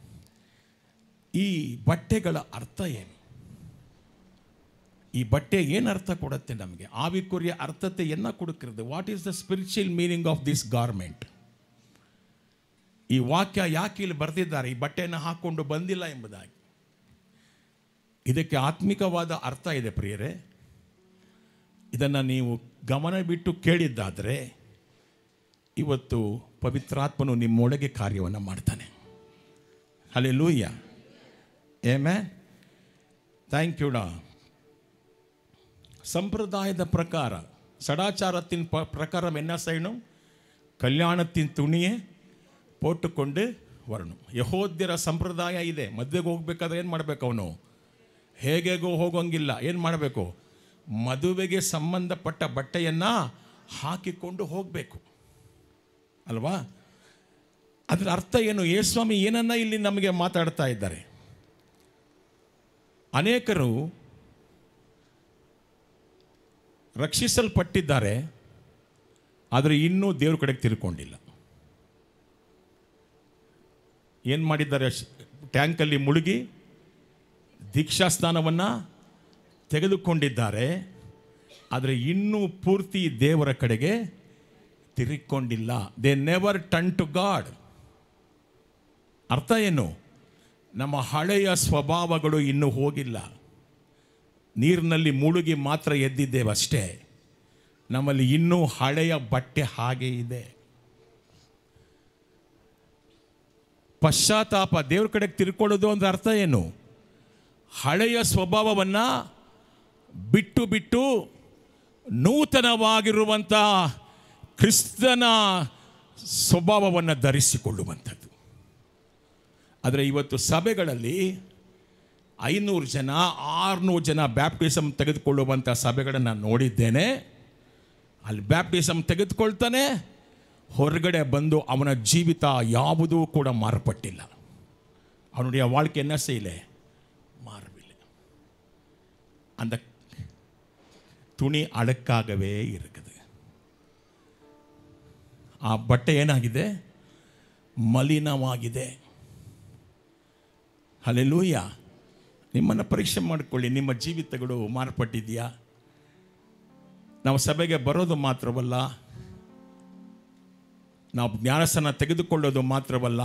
Speaker 4: ಈ ಬಟ್ಟೆಗಳ ಅರ್ಥ ಏನು? ಈ ಬಟ್ಟೆ ಏನು ಅರ್ಥ ಕೊಡುತ್ತೆ ನಮಗೆ? ಆವಿಕುರಿಯ ಅರ್ಥತೆಯನ್ನು ಕೊಡುಕ್ಕಿರೋದು. What is the spiritual meaning of this garment? ಈ ವಾಕ್ಯ ಯಾಕೆ ಇಲ್ಲಿ ಬರೆದಿದ್ದಾರೆ? ಈ ಬಟ್ಟೆಯನ್ನು ಹಾಕ್ಕೊಂಡು ಬಂದಿಲ್ಲ ಎಂಬುದಾಗಿ. ಇದಕ್ಕೆ ಆತ್ಮಿಕವಾದ ಅರ್ಥ ಇದೆ ಪ್ರಿಯರೇ. ಇದನ್ನು ನೀವು ಗಮನ ಬಿಟ್ಟು ಕೇಳಿದ್ದಾದರೆ ಇವತ್ತು ಪವಿತ್ರಾತ್ಮನು ನಿಮ್ಮೊಳಗೆ ಕಾರ್ಯವನ್ನು ಮಾಡ್ತಾನೆ. ಹಲ್ಲೆಲೂಯಾ. ಆಮೆನ್. ಥ್ಯಾಂಕ್ ಯು ಡಾ. சம்பிரதாயத பிரகார, சடாச்சாரத்தின் பிரகாரம் என்ன செய்யணும்? கல்யாணத்தின் துணியை போட்டுಕೊಂಡು வரணும். ಯಹೂದ್ಯರ ಸಂಪ್ರದಾಯ ಇದೆ. ಮದುವೆಗೆ ಹೋಗ್ಬೇಕಾದ್ರೆ ಏನು ಮಾಡಬೇಕು? ಅವನು ಹೇಗೆಗೋ ಹೋಗೋಂಗಿಲ್ಲ. ಏನು ಮಾಡಬೇಕು? ಮದುವೆಗೆ ಸಂಬಂಧಪಟ್ಟ ಬಟ್ಟೆಯನ್ನು ಹಾಕಿಕೊಂಡು ಹೋಗಬೇಕು ಅಲ್ವಾ? ಅದರ ಅರ್ಥ ಏನು? ಯೇಸುಸ್ವಾಮಿ ಏನನ್ನ ಇಲ್ಲಿ ನಮಗೆ ಮಾತಾಡ್ತಾ ಇದ್ದಾರೆ. ಅನೇಕರು ರಕ್ಷಿಸಲ್ಪಟ್ಟಿದ್ದಾರೆ, ಆದರೆ ಇನ್ನೂ ದೇವ್ರ ಕಡೆಗೆ ತಿರ್ಕೊಂಡಿಲ್ಲ. ಏನು ಮಾಡಿದ್ದಾರೆ? ಟ್ಯಾಂಕಲ್ಲಿ ಮುಳುಗಿ ದೀಕ್ಷಾಸ್ನಾನವನ್ನು ತೆಗೆದುಕೊಂಡಿದ್ದಾರೆ, ಆದರೆ ಇನ್ನೂ ಪೂರ್ತಿ ದೇವರ ಕಡೆಗೆ ತಿರುಗಿಕೊಂಡಿಲ್ಲ. They never turn to God. ಅರ್ಥ ಏನು? ನಮ್ಮ ಹಳೆಯ ಸ್ವಭಾವಗಳು ಇನ್ನೂ ಹೋಗಿಲ್ಲ. ನೀರಿನಲ್ಲಿ ಮುಳುಗಿ ಮಾತ್ರ ಎದ್ದಿದ್ದೇವೆ ಅಷ್ಟೇ. ನಮ್ಮಲ್ಲಿ ಇನ್ನೂ ಹಳೆಯ ಬಟ್ಟೆ ಹಾಗೆ ಇದೆ. ಪಶ್ಚಾತ್ತಾಪ, ದೇವ್ರ ಕಡೆಗೆ ತಿರ್ಕೊಳ್ಳೋದು ಅಂದ್ರೆ ಅರ್ಥ ಏನು? ಹಳೆಯ ಸ್ವಭಾವವನ್ನು ಬಿಟ್ಟು ಬಿಟ್ಟು ನೂತನವಾಗಿರುವಂಥ ಕ್ರಿಸ್ತನ ಸ್ವಭಾವವನ್ನು ಧರಿಸಿಕೊಳ್ಳುವಂಥದ್ದು. ಆದರೆ ಇವತ್ತು ಸಭೆಗಳಲ್ಲಿ 500 ಜನ 600 ಜನ ಬ್ಯಾಪ್ಟಿಸಮ್ ತೆಗೆದುಕೊಳ್ಳುವಂಥ ಸಭೆಗಳನ್ನು ನಾನು ನೋಡಿದ್ದೇನೆ. ಅಲ್ಲಿ ಬ್ಯಾಪ್ಟಿಸಮ್ ತೆಗೆದುಕೊಳ್ತಾನೆ, ಹೊರಗಡೆ ಬಂದು ಅವನ ಜೀವಿತ ಯಾವುದೂ ಕೂಡ ಮಾರ್ಪಟ್ಟಿಲ್ಲ. ಅವನುடைய வாழ்க்கை என்ன செய்யல? மாறவில்லை. அந்த துணி அழுக்காகவே இருக்குது. ಆ ಬಟ್ಟೆ ಏನಾಗಿದೆ? ಮಲಿನವಾಗಿದೆ. ಹಲ್ಲೆಲೂಯಾ. ನಿಮ್ಮನ್ನು ಪರೀಕ್ಷೆ ಮಾಡಿಕೊಳ್ಳಿ. ನಿಮ್ಮ ಜೀವಿತಗಳು ಮಾರ್ಪಟ್ಟಿದೆಯಾ? ನಾವು ಸಭೆಗೆ ಬರೋದು ಮಾತ್ರವಲ್ಲ, ನಾವು ಜ್ಞಾನಸ್ನಾನ ತೆಗೆದುಕೊಳ್ಳೋದು ಮಾತ್ರವಲ್ಲ,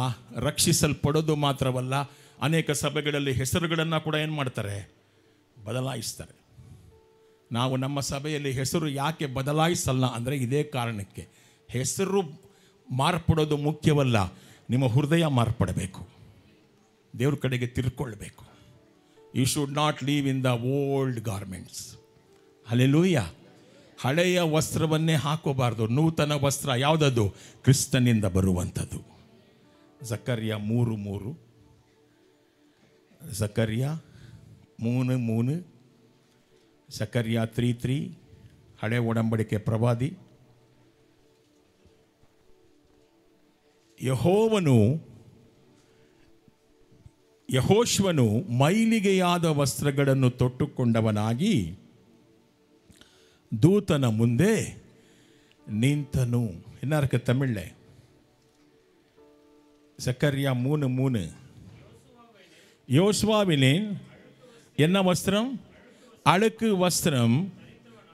Speaker 4: ರಕ್ಷಿಸಲ್ಪಡೋದು ಮಾತ್ರವಲ್ಲ, ಅನೇಕ ಸಭೆಗಳಲ್ಲಿ ಹೆಸರುಗಳನ್ನು ಕೂಡ ಏನು ಮಾಡ್ತಾರೆ? ಬದಲಾಯಿಸ್ತಾರೆ. ನಾವು ನಮ್ಮ ಸಭೆಯಲ್ಲಿ ಹೆಸರು ಯಾಕೆ ಬದಲಾಯಿಸಲ್ಲ ಅಂದರೆ ಇದೇ ಕಾರಣಕ್ಕೆ. ಹೆಸರು ಮಾರ್ಪಡೋದು ಮುಖ್ಯವಲ್ಲ, ನಿಮ್ಮ ಹೃದಯ ಮಾರ್ಪಡಬೇಕು, ದೇವ್ರ ಕಡೆಗೆ ತಿರ್ಕೊಳ್ಬೇಕು. You should not leave in the old garments. Hallelujah. ಹಳೆಯ ವಸ್ತ್ರವನ್ನೇ ಹಾಕೋಬಾರ್ದು. ನೂತನ ವಸ್ತ್ರ ಯಾವುದದು? ಕ್ರಿಸ್ತನಿಂದ ಬರುವಂಥದ್ದು. ಜಕರ್ಯ 3:3, ಜಕರ್ಯ 3:3, ಜಕರ್ಯ 3:3, ಹಳೆ ಒಡಂಬಡಿಕೆ ಪ್ರವಾದಿ. ಯೆಹೋಶುವನು ಮೈಲಿಗೆಯಾದ ವಸ್ತ್ರಗಳನ್ನು ತೊಟ್ಟುಕೊಂಡವನಾಗಿ ದೂತನ ಮುಂದೆ ನಿಂತನು. ಇನ್ನಾರ್ಕ ತಮಿಳ್ಳೆ சக்கரியா 3:3 யோசுவாவிலே என்ன வஸ்திரம்? அழுக்கு வஸ்திரம்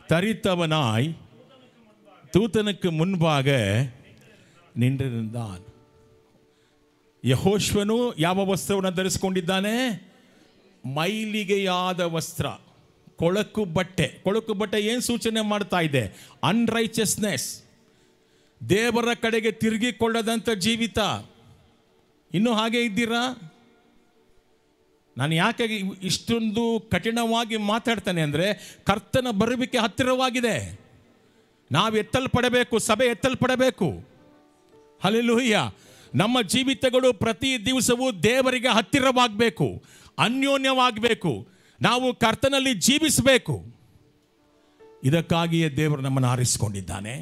Speaker 4: தரித்தவனாய் தூதனுக்கு முன்பாக ನಿಂತಿರುತ್ತಾನೆ. ಯೆಹೋಶುವನು ಯಾವ ವಸ್ತ್ರವನ್ನು ಧರಿಸಿಕೊಂಡಿದ್ದಾನೆ? ಮೈಲಿಗೆಯಾದ ವಸ್ತ್ರ, ಕೊಳಕು ಬಟ್ಟೆ. ಕೊಳಕು ಬಟ್ಟೆ ಏನು ಸೂಚನೆ ಮಾಡ್ತಾ ಇದೆ? ಅನ್ರೈಚಸ್ನೆಸ್, ದೇವರ ಕಡೆಗೆ ತಿರುಗಿಕೊಳ್ಳದಂಥ ಜೀವಿತ. ಇನ್ನೂ ಹಾಗೆ ಇದ್ದೀರಾ? ನಾನು ಯಾಕೆ ಇಷ್ಟೊಂದು ಕಠಿಣವಾಗಿ ಮಾತಾಡ್ತಾನೆ ಅಂದರೆ, ಕರ್ತನ ಬರುವಿಕೆ ಹತ್ತಿರವಾಗಿದೆ. ನಾವು ಎತ್ತಲ್ಪಡಬೇಕು, ಸಭೆ ಎತ್ತಲ್ಪಡಬೇಕು. ಹಲ್ಲೆಲೂಯಾ. ನಮ್ಮ ಜೀವಿತಗಳು ಪ್ರತಿ ದಿವಸವೂ ದೇವರಿಗೆ ಹತ್ತಿರವಾಗಬೇಕು, ಅನ್ಯೋನ್ಯವಾಗಬೇಕು. ನಾವು ಕರ್ತನಲ್ಲಿ ಜೀವಿಸಬೇಕು. ಇದಕ್ಕಾಗಿಯೇ ದೇವರು ನಮ್ಮನ್ನು ಆರಿಸಿಕೊಂಡಿದ್ದಾನೆ.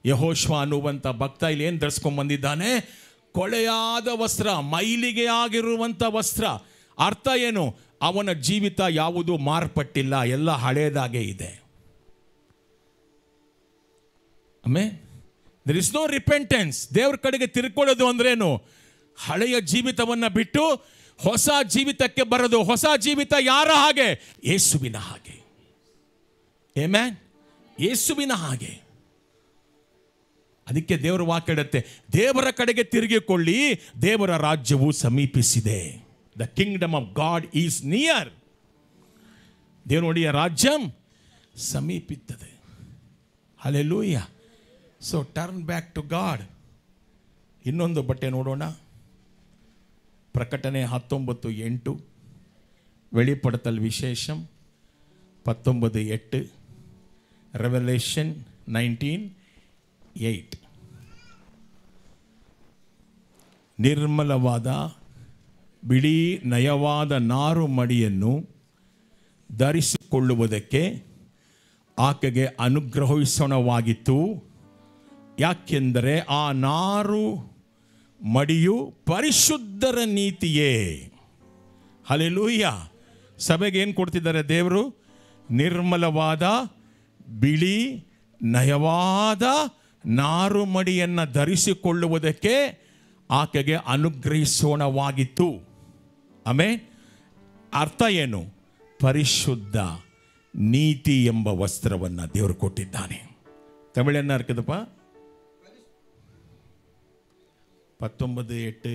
Speaker 4: ಯೆಹೋಶುವ ಅನ್ನುವಂಥ ಭಕ್ತ ಇಲ್ಲಿ ಏನು ಧರಿಸ್ಕೊಂಡು ಬಂದಿದ್ದಾನೆ? ಕೊಳೆಯಾದ ವಸ್ತ್ರ, ಮೈಲಿಗೆ ಆಗಿರುವಂಥ ವಸ್ತ್ರ. ಅರ್ಥ ಏನು? ಅವನ ಜೀವಿತ ಯಾವುದು ಮಾರ್ಪಟ್ಟಿಲ್ಲ, ಎಲ್ಲ ಹಳೆಯದಾಗೇ ಇದೆ. ಆಮೇಲೆ there is no repentance. ದೇವ್ರ ಕಡೆಗೆ ತಿರ್ಕೊಳ್ಳೋದು ಅಂದ್ರೇನು? ಹಳೆಯ ಜೀವಿತವನ್ನು ಬಿಟ್ಟು ಹೊಸ ಜೀವಿತಕ್ಕೆ ಬರೋದು. ಹೊಸ ಜೀವಿತ ಯಾರ ಹಾಗೆ? ಯೇಸುವಿನ ಹಾಗೆ. ಆಮೆನ್. ಯೇಸುವಿನ ಹಾಗೆ. ಅದಕ್ಕೆ ದೇವರ ವಾಕ್ಯ ಹೇಳುತ್ತೆ, ದೇವರ ಕಡೆಗೆ ತಿರುಗಿಕೊಳ್ಳಿ, ದೇವರ ರಾಜ್ಯವು ಸಮೀಪಿಸಿದೆ. The kingdom of God is near. ದೇವನುடைய ರಾಜ್ಯಂ ಸಮೀಪಿಸುತ್ತದೆ. Hallelujah. So turn back to God. ಇನ್ನೊಂದು ಬಟ್ಟೆ ನೋಡೋಣ. ಪ್ರಕಟಣೆ 19:8, வெளிப்படுத்தல் விசேஷம் 19:8, ರೆವಲೇಷನ್ 19:8. ನಿರ್ಮಲವಾದ ಬಿಳಿ ನಯವಾದ ನಾರು ಮಡಿಯನ್ನು ಧರಿಸಿಕೊಳ್ಳುವುದಕ್ಕೆ ಆಕೆಗೆ ಅನುಗ್ರಹಿಸೋಣವಾಗಿತ್ತು. ಯಾಕೆಂದರೆ ಆ ನಾರು ಮಡಿಯು ಪರಿಶುದ್ಧರ ನೀತಿಯೇ. ಹಲ್ಲೆಲೂಯಾ. ಸಭೆಗೆ ಏನು ಕೊಡ್ತಿದ್ದಾರೆ ದೇವರು? ನಿರ್ಮಲವಾದ ಬಿಳಿ ನಯವಾದ ನಾರು ಮಡಿಯನ್ನು ಧರಿಸಿಕೊಳ್ಳುವುದಕ್ಕೆ ಆಕೆಗೆ ಅನುಗ್ರಹಿಸೋಣವಾಗಿತ್ತು. ಆಮೇಲೆ ಅರ್ಥ ಏನು? ಪರಿಶುದ್ಧ ನೀತಿ ಎಂಬ ವಸ್ತ್ರವನ್ನು ದೇವರು ಕೊಟ್ಟಿದ್ದಾನೆ. ತಮಿಳನ್ನ ಅರ್ಕದಪ್ಪ 19:8.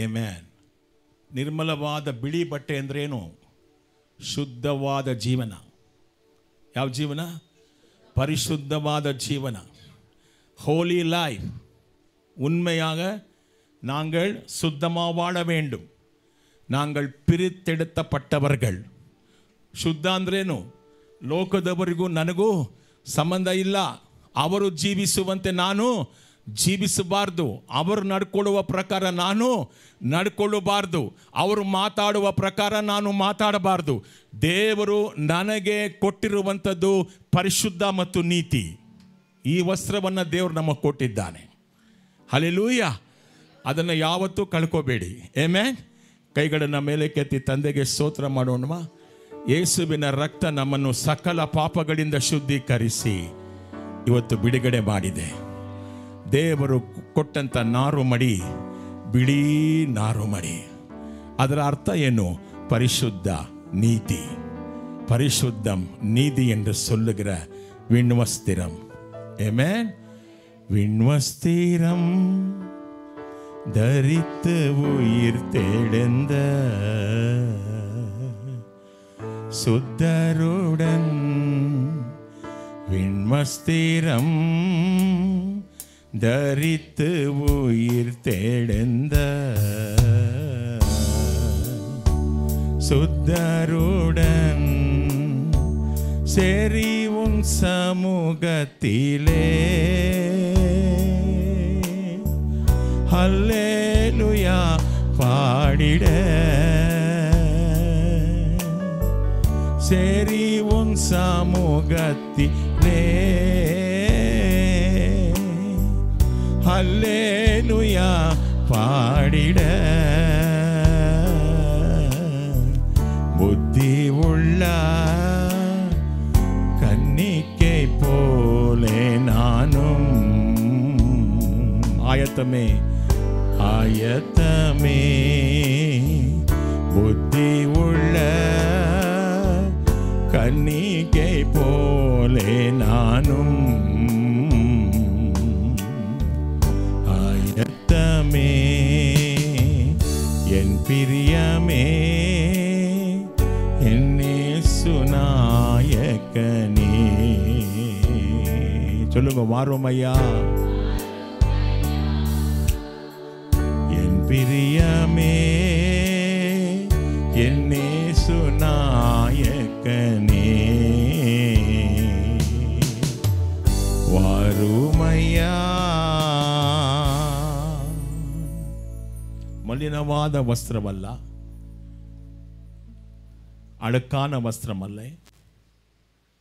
Speaker 4: ಆಮೆನ್. ನಿರ್ಮಲವಾದ ಬಿಳಿ ಬಟ್ಟೆ ಅಂದ್ರೇನು? ಶುದ್ಧವಾದ ಜೀವನ. ಯಾವ ಜೀವನ? பரிசுத்தவாத ஜீவன. ஹோலி லைஃப். உண்மையாக நாங்கள் சுத்தமாக வாழ வேண்டும். நாங்கள் பிரித்தெடுத்தப்பட்டவர்கள். ಶುದ್ಧ ಅಂದ್ರೇನು? ಲೋಕದವರಿಗೂ ನನಗೂ ಸಂಬಂಧ ಇಲ್ಲ. ಅವರು ಜೀವಿಸುವಂತೆ ನಾನು ಜೀವಿಸಬಾರ್ದು. ಅವರು ನಡ್ಕೊಳ್ಳುವ ಪ್ರಕಾರ ನಾನು ನಡ್ಕೊಳ್ಳಬಾರ್ದು. ಅವರು ಮಾತಾಡುವ ಪ್ರಕಾರ ನಾನು ಮಾತಾಡಬಾರ್ದು. ದೇವರು ನನಗೆ ಕೊಟ್ಟಿರುವಂಥದ್ದು ಪರಿಶುದ್ಧ ಮತ್ತು ನೀತಿ. ಈ ವಸ್ತ್ರವನ್ನು ದೇವರು ನಮಗೆ ಕೊಟ್ಟಿದ್ದಾನೆ. ಹಲ್ಲೆಲೂಯಾ. ಅದನ್ನು ಯಾವತ್ತೂ ಕಳ್ಕೋಬೇಡಿ. ಆಮೆನ್. ಕೈಗಳನ್ನು ಮೇಲೆ ಕೆತ್ತಿ ತಂದೆಗೆ ಸ್ತೋತ್ರ ಮಾಡೋಣ. ಯೇಸುವಿನ ರಕ್ತ ನಮ್ಮನ್ನು ಸಕಲ ಪಾಪಗಳಿಂದ ಶುದ್ಧೀಕರಿಸಿ ಇವತ್ತು ಬಿಡುಗಡೆ ಮಾಡಿದೆ. ದೇವರು ಕೊಟ್ಟಂಥ ನಾರು ಮಡಿ ಬಿಳಿ ನಾರು ಮಡಿ. ಅದರ ಅರ್ಥ ಏನು? ಪರಿಶುದ್ಧ ನೀತಿ. பரிசுத்தம் நீதி என்று சொல்லுகிற விண்வஸ்திரம். ஆமென். விண்வஸ்திரம் தரித்து உயிர் தெழுந்த சுத்தருடன் விண்மஸ்திரம் தரித்து உயிர் தேடந்த சுத்தருடன் சேரி உன் சமூகத்திலே ஹல்லேலூயா பாடிட சேரி உன் சமூகத்திலே ஹல்லேலூயா பாடிட புத்தி உள்ள கன்னிக்கை போலே நானும் ஆயத்தமே ஆயத்தமே புத்தி உள்ள கன்னிக்கை போலே நானும் ஆயத்தமே என் பிரியமே என்னே சுநாயக்கனே சொல்லுங்க வாரும் ஐயா என் பிரியமே என்னே சுநாயக்கனே வாருமையா ಮಲಿನವಾದ ವಸ್ತ್ರವಲ್ಲ ಅಳುಕಾನ ವಸ್ತ್ರಮಲ್ಲ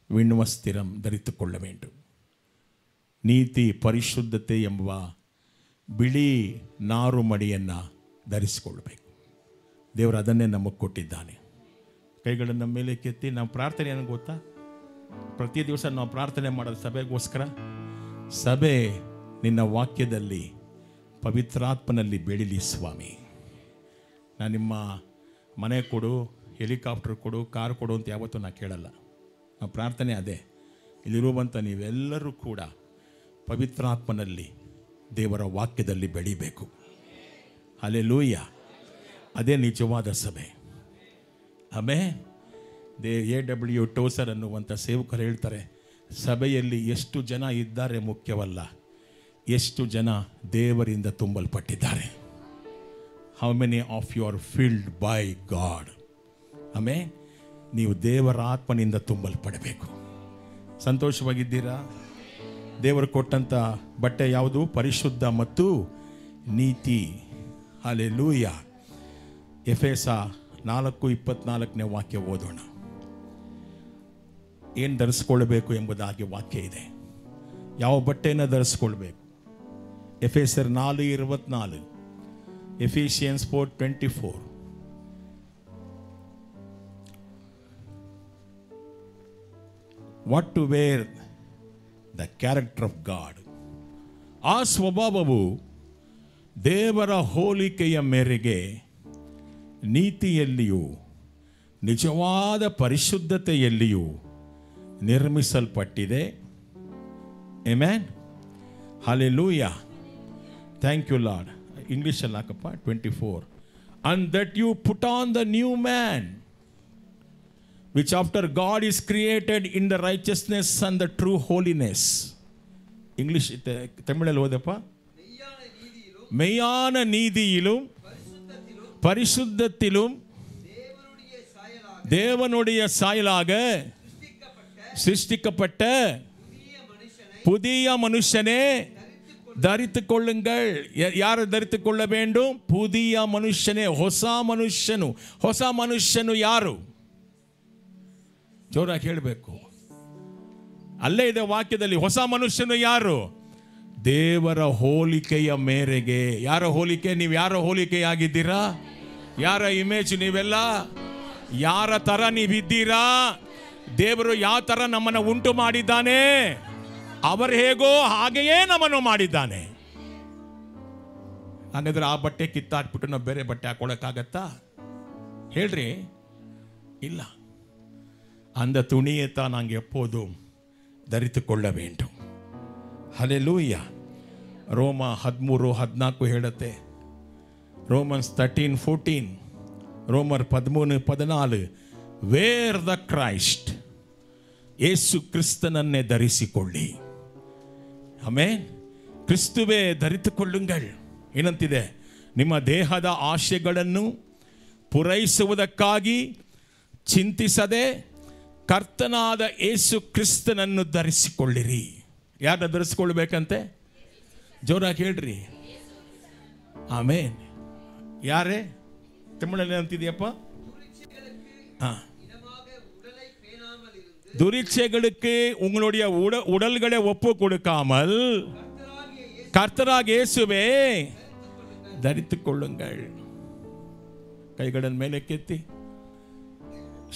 Speaker 4: ವಿಣ್ವಸ್ತಿರಂ ಧರಿತುಕೊಳ್ಳ ವೇಂಡು ನೀತಿ ಪರಿಶುದ್ಧತೆ ಎಂಬ ಬಿಳಿ ನಾರು ಮಡಿಯನ್ನು ಧರಿಸಿಕೊಳ್ಳಬೇಕು. ದೇವರು ಅದನ್ನೇ ನಮಗೆ ಕೊಟ್ಟಿದ್ದಾನೆ. ಕೈಗಳನ್ನು ಮೇಲೆ ಕೆತ್ತಿ ನಾವು ಪ್ರಾರ್ಥನೆ ಏನು ಗೊತ್ತಾ, ಪ್ರತಿ ದಿವಸ ನಾವು ಪ್ರಾರ್ಥನೆ ಮಾಡೋದು ಸಭೆಗೋಸ್ಕರ. ಸಭೆ ನಿನ್ನ ವಾಕ್ಯದಲ್ಲಿ ಪವಿತ್ರಾತ್ಮನಲ್ಲಿ ಬೆಳಿಲಿ ಸ್ವಾಮಿ. ನಾನು ನಿಮ್ಮ ಮನೆ ಕೊಡು, ಹೆಲಿಕಾಪ್ಟರ್ ಕೊಡು, ಕಾರ್ ಕೊಡು ಅಂತ ಯಾವತ್ತೂ ನಾನು ಕೇಳಲ್ಲ. ನಮ್ಮ ಪ್ರಾರ್ಥನೆ ಅದೇ, ಇಲ್ಲಿರುವಂಥ ನೀವೆಲ್ಲರೂ ಕೂಡ ಪವಿತ್ರಾತ್ಮನಲ್ಲಿ ದೇವರ ವಾಕ್ಯದಲ್ಲಿ ಬೆಳಿಬೇಕು. ಹಲ್ಲೆಲೂಯ. ಅದೇ ನಿಜವಾದ ಸಭೆ. ಆಮೇಲೆ A.W. ಟೋಸರ್ ಅನ್ನುವಂಥ ಸೇವಕರು ಹೇಳ್ತಾರೆ, ಸಭೆಯಲ್ಲಿ ಎಷ್ಟು ಜನ ಇದ್ದಾರೆ ಮುಖ್ಯವಲ್ಲ, ಎಷ್ಟು ಜನ ದೇವರಿಂದ ತುಂಬಲ್ಪಟ್ಟಿದ್ದಾರೆ. How many of you are filled by God. ಆಮೇಲೆ ನೀವು ದೇವರ ಆತ್ಮನಿಂದ ತುಂಬಲ್ಪಡಬೇಕು. ಸಂತೋಷವಾಗಿದ್ದೀರಾ? ದೇವರು ಕೊಟ್ಟಂಥ ಬಟ್ಟೆ ಯಾವುದು? ಪರಿಶುದ್ಧ ಮತ್ತು ನೀತಿ. ಹಲ್ಲೆಲೂಯ. ಎಫೆಸ 4:24 ವಾಕ್ಯ ಓದೋಣ. ಏನು ಧರಿಸ್ಕೊಳ್ಬೇಕು ಎಂಬುದಾಗಿ ವಾಕ್ಯ ಇದೆ. ಯಾವ ಬಟ್ಟೆಯನ್ನು ಧರಿಸ್ಕೊಳ್ಬೇಕು? ಎಫೆಸರ್ 4:24, Ephesians 4:24. What to wear? The character of God. ಆ ಸ್ವಭಾವವು ದೇವರ ಹೋಲಿಕೆಯ ಮೇರೆಗೆ ನೀತಿಯಲ್ಲಿಯೂ ನಿಜವಾದ ಪರಿಶುದ್ಧತೆಯಲ್ಲಿಯೂ ನಿರ್ಮಿಸಲ್ಪಟ್ಟಿದೆ. Amen. Hallelujah. Thank you Lord. ಇಂಗ್ಲೀಷಲ್ಲಿ ಹಾಕಪ್ಪ 24. And that you put on the new man, which after God is created in the righteousness and the true holiness. English ತಮಿಳಲ್ಲಿ ಓದಪ್ಪ. மெய்யான நீதியிலும் பரிசுத்தத்திலும் தேவனுடைய சாயலாக சிருஷ்டிக்கப்பட்ட புதிய மனுஷனே ಧರಿತು ಕೊಳ್ಳುங்கள். ಯಾರು ಧರಿತುಕೊಳ್ಳ வேண்டும்? புதிய ಮನುಷ್ಯನೇ, ಹೊಸ ಮನುಷ್ಯನು. ಹೊಸ ಮನುಷ್ಯನು ಯಾರು? ಜೋರಾಗಿ ಹೇಳಬೇಕು. ಅಲ್ಲೇ ಇದೆ ವಾಕ್ಯದಲ್ಲಿ. ಹೊಸ ಮನುಷ್ಯನು ಯಾರು? ದೇವರ ಹೋಲಿಕೆಯ ಮೇರೆಗೆ. ಯಾರ ಹೋಲಿಕೆ? ನೀವು ಯಾರ ಹೋಲಿಕೆಯಾಗಿದ್ದೀರಾ? ಯಾರ ಇಮೇಜ್ ನೀವೆಲ್ಲ? ಯಾರ ತರ ನೀವಿದ್ದೀರಾ? ದೇವರು ಯಾವ ತರ ನಮ್ಮನ್ನು ಉಂಟು ಮಾಡಿದ್ದಾನೆ, ಅವರು ಹೇಗೋ ಹಾಗೆಯೇ ನಮ್ಮನ್ನು ಮಾಡಿದ್ದಾನೆ. ಹಾಗಾದ್ರೆ ಆ ಬಟ್ಟೆ ಕಿತ್ತಾಕ್ಬಿಟ್ಟು ನಾವು ಬೇರೆ ಬಟ್ಟೆ ಹಾಕೊಳ್ಳೋಕ್ಕಾಗತ್ತಾ? ಹೇಳ್ರಿ, ಇಲ್ಲ. அந்த துணியைத்தான் நாங்கள் எப்போதும் ಧರಿತು ಕೊಳ್ಳ வேண்டும். ಹಲ್ಲೆಲೂಯ. ರೋಮ 13:14 ಹೇಳುತ್ತೆ. ರೋಮನ್ಸ್ 13:14, ರೋಮರ್ 13:14, ವೇರ್ ದ ಕ್ರೈಸ್ಟ್ ಯೇಸು ಕ್ರಿಸ್ತನನ್ನೇ ಧರಿಸಿಕೊಳ್ಳಿ. ಆಮೆನ್. ಕ್ರಿಸ್ತುವೇ ಧರಿಸಿಕೊಳ್ಳುಂಗಳ್. ಏನಂತಿದೆ? ನಿಮ್ಮ ದೇಹದ ಆಶೆಗಳನ್ನು ಪೂರೈಸುವುದಕ್ಕಾಗಿ ಚಿಂತಿಸದೆ ಕರ್ತನಾದ ಯೇಸು ಕ್ರಿಸ್ತನನ್ನು ಧರಿಸಿಕೊಳ್ಳಿರಿ. ಯಾರನ್ನ ಧರಿಸಿಕೊಳ್ಬೇಕಂತೆ? ಜೋರಾಗಿ ಹೇಳ್ರಿ. ಆಮೇನ್. ಯಾರೇ? ತಮಿಳಲ್ಲಿ ಅಂತಿದೆಯಪ್ಪ. துரிச்சைகளுக்கு உங்களுடைய உடல்களை ஒப்பு கொடுக்காமல் கர்த்தராகிய இயேசுவை தரித்துக் கொள்ளுங்கள். ಕೈಗಳನ್ನು ಮೇಲೆ ಕೆತ್ತಿ.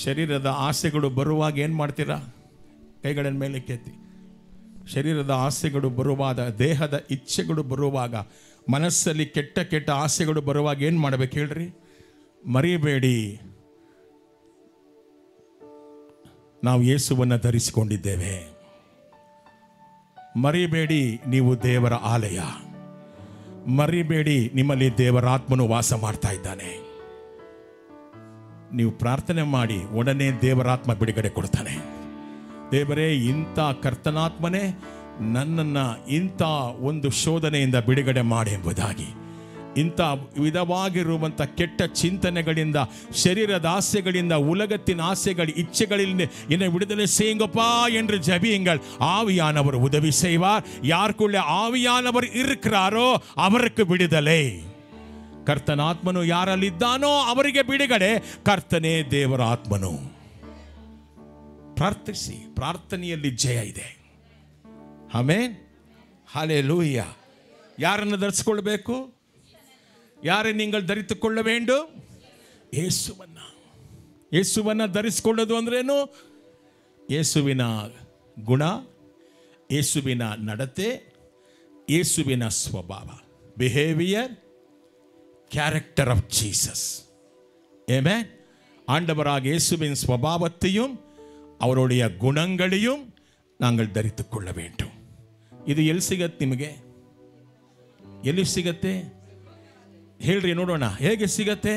Speaker 4: ಶರೀರದ ಆಸೆಗಳು ಬರುವಾಗ ಏನು ಮಾಡ್ತೀರಾ? ಕೈಗಳನ್ನು ಮೇಲೆ ಕೆತ್ತಿ. ಶರೀರದ ಆಸೆಗಳು ಬರುವಾಗ, ದೇಹದ ಇಚ್ಛೆಗಳು ಬರುವಾಗ, ಮನಸ್ಸಲ್ಲಿ ಕೆಟ್ಟ ಕೆಟ್ಟ ಆಸೆಗಳು ಬರುವಾಗ ಏನು ಮಾಡಬೇಕು ಹೇಳ್ರಿ? ಮರಿಬೇಡಿ, ನಾವು ಯೇಸುವನ್ನು ಧರಿಸಿಕೊಂಡಿದ್ದೇವೆ. ಮರಿಬೇಡಿ, ನೀವು ದೇವರ ಆಲಯ. ಮರಿಬೇಡಿ, ನಿಮ್ಮಲ್ಲಿ ದೇವರ ಆತ್ಮನು ವಾಸ ಮಾಡ್ತಾ ಇದ್ದಾನೆ. ನೀವು ಪ್ರಾರ್ಥನೆ ಮಾಡಿ, ಒಡನೆ ದೇವರಾತ್ಮ ಬಿಡುಗಡೆ ಕೊಡ್ತಾನೆ. ದೇವರೇ, ಇಂಥ ಕರ್ತನಾತ್ಮನೇ ನನ್ನನ್ನು ಇಂಥ ಒಂದು ಶೋಧನೆಯಿಂದ ಬಿಡುಗಡೆ ಮಾಡಿ ಎಂಬುದಾಗಿ, ಇಂಥ ವಿಧವಾಗಿರುವಂಥ ಕೆಟ್ಟ ಚಿಂತನೆಗಳಿಂದ, ಶರೀರದ ಆಸೆಗಳಿಂದ, உலகத்தின் ஆசைகள் இச்சைகளில் என்னை விடுதலை செய்யுங்கப்பா என்று ஜெபியுங்கள். ஆவியானவர் உதவி செய்வார். யாருக்குள்ளே ஆவியானவர் இருக்கிறாரோ அவருக்கு விடுதலை. ಕರ್ತನ ಆತ್ಮನು ಯಾರಲ್ಲಿದ್ದಾನೋ ಅವರಿಗೆ ಬಿಡುಗಡೆ. ಕರ್ತನೇ ದೇವರ ಆತ್ಮನು. ಪ್ರಾರ್ಥಿಸಿ, ಪ್ರಾರ್ಥನೆಯಲ್ಲಿ ಜಯ ಇದೆ. ಆಮೆನ್. ಹಲ್ಲೆಲೂಯ. ಯಾರನ್ನು ಧರಿಸಿಕೊಳ್ಳಬೇಕು? ಯಾರೇ நீங்கள் ಧರಿಸಿಕೊಳ್ಳ வேண்டும்? ಯೇಸುವನ್ನ. ಯೇಸುವನ್ನ ಧರಿಸಿಕೊಳ್ಳೋದು ಅಂದ್ರೇನು? ಯೇಸುವಿನ ಗುಣ, ಯೇಸುವಿನ ನಡತೆ, ಯೇಸುವಿನ ಸ್ವಭಾವ, ಬಿಹೇವಿಯರ್, கேரக்டர் ஆஃப் ஜீசஸ். ஆமென். ஆண்டவராக இயேசுவின் ஸ்வபாவத்தையும் அவருடைய குணங்களையும் நாங்கள் ಧರಿಸಿಕೊಳ್ಳ கொள்ள வேண்டும். ಇದು ಎಲ್ಲಿ ಸಿಗತ್ತೆ ನಿಮಗೆ? ಎಲ್ಲಿ ಸಿಗತ್ತೆ ಹೇಳ್ರಿ ನೋಡೋಣ. ಹೇಗೆ ಸಿಗತ್ತೆ?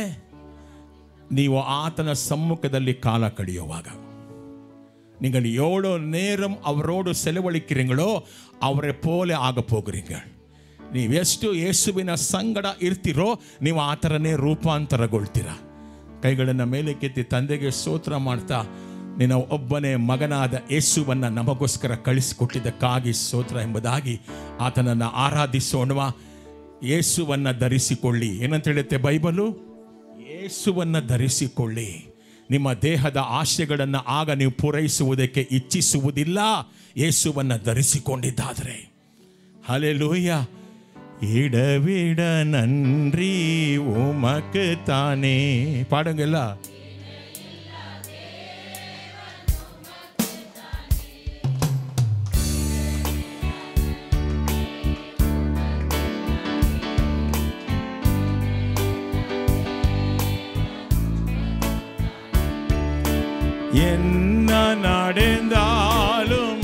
Speaker 4: ನೀವು ಆತನ ಸಮ್ಮುಖದಲ್ಲಿ ಕಾಲ ಕಳೆಯುವಾಗ, நீங்கள் எவ்வளோ நேரம் அவரோடு செலவழிக்கிறீங்களோ அவரை போல ஆக போகிறீங்க. ನೀವು ಎಷ್ಟು ಯೇಸುವಿನ ಸಂಗಡ ಇರ್ತೀರೋ ನೀವು ಆ ಥರನೇ ರೂಪಾಂತರಗೊಳ್ತೀರ. ಕೈಗಳನ್ನು ಮೇಲೆ ಕೆತ್ತಿ ತಂದೆಗೆ ಸ್ತೋತ್ರ ಮಾಡ್ತಾ, ನಿನ್ನ ಒಬ್ಬನೇ ಮಗನಾದ ಯೇಸುವನ್ನು ನಮಗೋಸ್ಕರ ಕಳಿಸಿಕೊಟ್ಟಿದ್ದಕ್ಕಾಗಿ ಸ್ತೋತ್ರ ಎಂಬುದಾಗಿ ಆತನನ್ನು ಆರಾಧಿಸೋಣ. ಯೇಸುವನ್ನು ಧರಿಸಿಕೊಳ್ಳಿ. ಏನಂತ ಹೇಳುತ್ತೆ ಬೈಬಲು? ಯೇಸುವನ್ನು ಧರಿಸಿಕೊಳ್ಳಿ. ನಿಮ್ಮ ದೇಹದ ಆಶೆಗಳನ್ನು ಆಗ ನೀವು ಪೂರೈಸುವುದಕ್ಕೆ ಇಚ್ಛಿಸುವುದಿಲ್ಲ, ಯೇಸುವನ್ನು ಧರಿಸಿಕೊಂಡಿದ್ದಾದರೆ. ಹಲ್ಲೆಲೂಯ. இடவிட நன்றி உமக்கு தானே. பாடுங்கல்ல. என்ன நடந்தாலும்,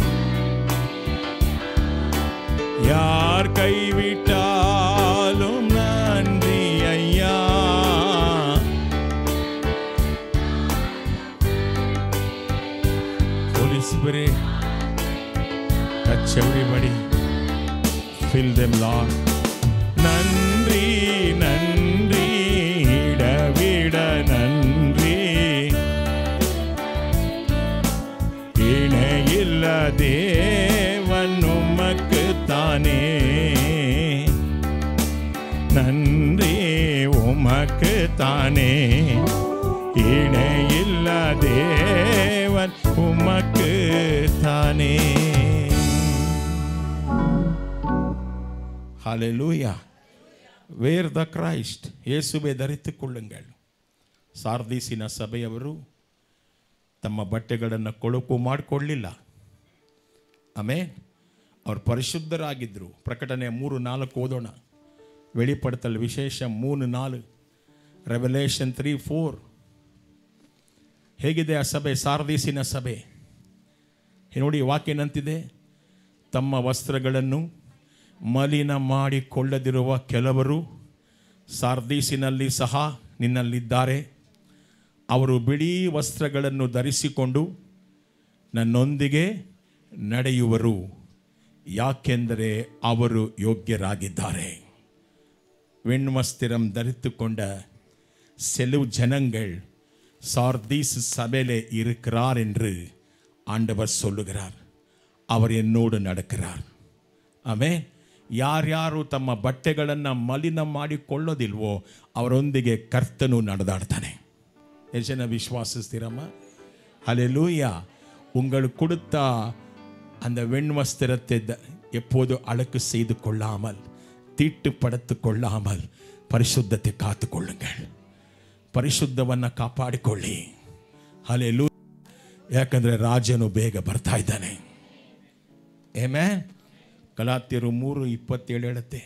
Speaker 4: யார் கைவிட்டாலும் நன்றி ஐயா. Holy Spirit, touch everybody, fill them, Lord. நன்றி நன்றி இடவிட நன்றி, இணையில்ல தேவன் உமக்கு தானே. நன்றி உமக்கு தானே, இணையில்ல தேவன் உமக்கு தானே. ஹல்லேலூயா. Wear the Christ. ಯೇಸುವೆ ಧರಿಸಿಕೊಳ್ಳುங்கள். ಸಾರ್ದೀಸಿನ ಸಭೆಯವರು ತಮ್ಮ ಬಟ್ಟೆಗಳನ್ನು ಕೊಳಕು ಮಾಡಿಕೊಳ್ಳಲಿಲ್ಲ. ಆಮೇನ್. ಅವರು ಪರಿಶುದ್ಧರಾಗಿದ್ದರು. ಪ್ರಕಟಣೆ 3:4 ಓದೋಣ. வெளிப்படுத்தல் ವಿಶೇಷ 3:4, ರೆವಲೇಷನ್ 3:4. ಹೇಗಿದೆ ಆ ಸಭೆ? ಸಾರ್ದೀಸಿನ ಸಭೆ ನೋಡಿ, ವಾಕ್ಯ ಏನಂತಿದೆ? ತಮ್ಮ ವಸ್ತ್ರಗಳನ್ನು ಮಲಿನ ಮಾಡಿಕೊಳ್ಳದಿರುವ ಕೆಲವರು ಸಾರ್ದೀಸಿನಲ್ಲಿ ಸಹ ನಿನ್ನಲ್ಲಿದ್ದಾರೆ. ಅವರು ಬಿಳಿ ವಸ್ತ್ರಗಳನ್ನು ಧರಿಸಿಕೊಂಡು ನನ್ನೊಂದಿಗೆ ನಡೆಯುವರು, ಯಾಕೆಂದರೆ ಅವರು ಯೋಗ್ಯರಾಗಿದ್ದಾರೆ. வெண்வஸ்திரம் தரித்து கொண்ட செலு ஜனங்கள் சார்தீஸ் சபையிலே இருக்கிறார் என்று ஆண்டவர் சொல்லுகிறார். அவர் என்னோடு நடக்கிறார். ಆಮೇಲೆ ಯಾರ್ಯಾರು ತಮ್ಮ ಬಟ್ಟೆಗಳನ್ನು ಮಲಿನ ಮಾಡಿಕೊಳ್ಳೋದಿಲ್ವೋ ಅವರೊಂದಿಗೆ ಕರ್ತನು ನಡೆದಾಡ್ತಾನೆ. ಎಷ್ಟು ಜನ ವಿಶ್ವಾಸಿಸ್ತೀರಮ್ಮ? ஹல்லேலூயா. உங்கள் கொடுத்த அந்த வெண்வஸ்திரத்தை எப்போது அழுக்கு செய்து கொள்ளாமல், தீட்டுப்படுத்திக் கொள்ளாமல் ಪರಿಶುದ್ಧತೆ ಕಾತುಕೊಳ್ಳುங்கள். ಪರಿಶುದ್ಧವನ್ನು ಕಾಪಾಡಿಕೊಳ್ಳಿ. ಹಲ್ಲೇಲೂಯಾ. ಯಾಕಂದರೆ ರಾಜನು ಬೇಗ ಬರ್ತಾ ಇದ್ದಾನೆ. ಆಮೆನ್. ಗಲಾತ್ಯರು 3:27 ಹೇಳುತ್ತೆ.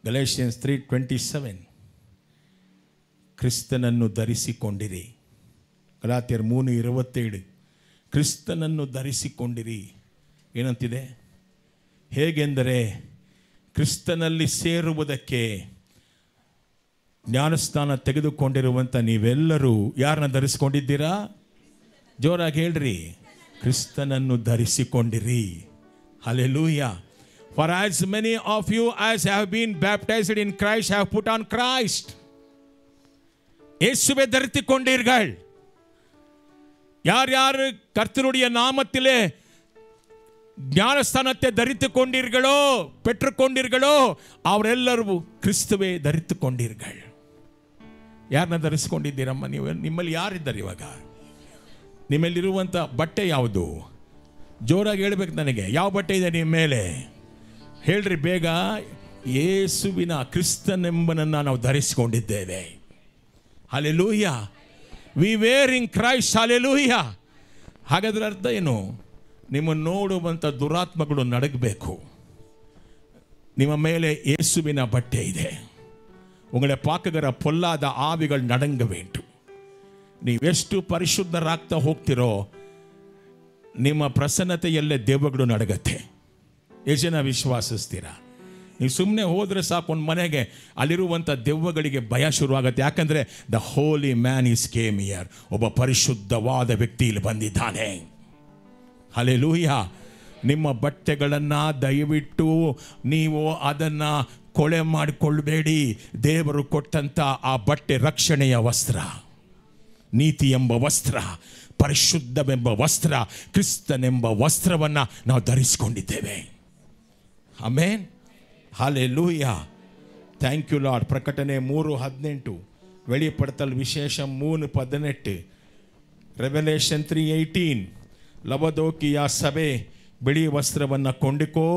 Speaker 4: ಗಲೇಷಿಯನ್ಸ್ 3:27 ಕ್ರಿಸ್ತನನ್ನು ಧರಿಸಿಕೊಂಡಿರಿ. ಗಲಾತ್ಯರು 3:27 ಕ್ರಿಸ್ತನನ್ನು ಧರಿಸಿಕೊಂಡಿರಿ. ಏನಂತಿದೆ? ಹೇಗೆಂದರೆ ಕ್ರಿಸ್ತನಲ್ಲಿ ಸೇರುವುದಕ್ಕೆ ಜ್ಞಾನಸ್ನಾನ ತೆಗೆದುಕೊಂಡಿರುವಂಥ ನೀವೆಲ್ಲರೂ ಯಾರನ್ನ ಧರಿಸಿಕೊಂಡಿದ್ದೀರಾ? ಜೋರಾಗಿ ಹೇಳ್ರಿ, ಕ್ರಿಸ್ತನನ್ನು ಧರಿಸಿಕೊಂಡಿರಿ. Hallelujah. For as many of you as have been baptized in Christ have put on Christ. இயேசுவை தரித்துக்கொண்டீர்கள். யார் யார் கர்த்தருடைய நாமத்திலே ஞானஸ்தானத்தை தரித்துக்கொண்டீர்களோ, பெற்றுக்கொண்டீர்களோ ಅವರೆಲ್ಲರೂ ಕ್ರಿಸ್ತವೇ ಧರಿಸಿಕೊಂಡಿர்கள். ಯಾರನ್ನ ಧರಿಸಿಕೊಂಡಿದ್ದೀರಮ್ಮ ನೀವು? ನಿಮ್ಮಲ್ಲಿ ಯಾರಿದ್ದಾರೆ ಇವಾಗ? ನಿಮ್ಮಲ್ಲಿರುವಂಥ ಬಟ್ಟೆ ಯಾವುದು? ಜೋರಾಗಿ ಹೇಳ್ಬೇಕು ನನಗೆ. ಯಾವ ಬಟ್ಟೆ ಇದೆ ನಿಮ್ಮ ಮೇಲೆ? ಹೇಳ್ರಿ ಬೇಗ. ಯೇಸುವಿನ ಕ್ರಿಸ್ತನೆಂಬನನ್ನು ನಾವು ಧರಿಸಿಕೊಂಡಿದ್ದೇವೆ. Hallelujah. We wear in Christ. Hallelujah. ಹಾಗಾದ್ರೆ ಅರ್ಥ ಏನು? ನಿಮ್ಮನ್ನು ನೋಡುವಂಥ ದುರಾತ್ಮಗಳು ನಡಗಬೇಕು. ನಿಮ್ಮ ಮೇಲೆ ಯೇಸುವಿನ ಬಟ್ಟೆ ಇದೆ. ಉಂಗಳ ಪಾಕಗರ ಪೊಲ್ಲಾದ ಆವಿಗಳು ನಡಂಗ ವೇಂಟು. ನೀವೆಷ್ಟು ಪರಿಶುದ್ಧರಾಗ್ತಾ ಹೋಗ್ತಿರೋ ನಿಮ್ಮ ಪ್ರಸನ್ನತೆಯಲ್ಲೇ ದೆವ್ವಗಳು ನಡಗತ್ತೆ. ಎಷ್ಟು ಜನ ವಿಶ್ವಾಸಿಸ್ತೀರಾ? ನೀವು ಸುಮ್ಮನೆ ಹೋದರೆ ಸಾಕು ಒಂದು ಮನೆಗೆ, ಅಲ್ಲಿರುವಂಥ ದೆವ್ವಗಳಿಗೆ ಭಯ ಶುರುವಾಗುತ್ತೆ. ಯಾಕಂದರೆ the holy man is came here. ಒಬ್ಬ ಪರಿಶುದ್ಧವಾದ ವ್ಯಕ್ತಿ ಇಲ್ಲಿ ಬಂದಿದ್ದಾನೆ. ಹಲ್ಲೇಲೂಯಾ. ನಿಮ್ಮ ಬಟ್ಟೆಗಳನ್ನು ದಯವಿಟ್ಟು ನೀವು ಅದನ್ನು ಕೊಳೆ ಮಾಡಿಕೊಳ್ಳಬೇಡಿ. ದೇವರು ಕೊಟ್ಟಂಥ ಆ ಬಟ್ಟೆ ರಕ್ಷಣೆಯ ವಸ್ತ್ರ, ನೀತಿ ಎಂಬ ವಸ್ತ್ರ, ಪರಿಶುದ್ಧವೆಂಬ ವಸ್ತ್ರ, ಕ್ರಿಸ್ತನೆಂಬ ವಸ್ತ್ರವನ್ನು ನಾವು ಧರಿಸಿಕೊಂಡಿದ್ದೇವೆ. Amen. Hallelujah. Thank you Lord. ಪ್ರಕಟಣೆ 3:18, வெளிப்படுத்தல் விசேஷம் 3:18, ರೆವೆಲೇಷನ್ 3:18 ಲವದೋಕಿಯ ಸಭೆ ಬಿಳಿ ವಸ್ತ್ರವನ್ನು ಕೊಂಡಿಕೋ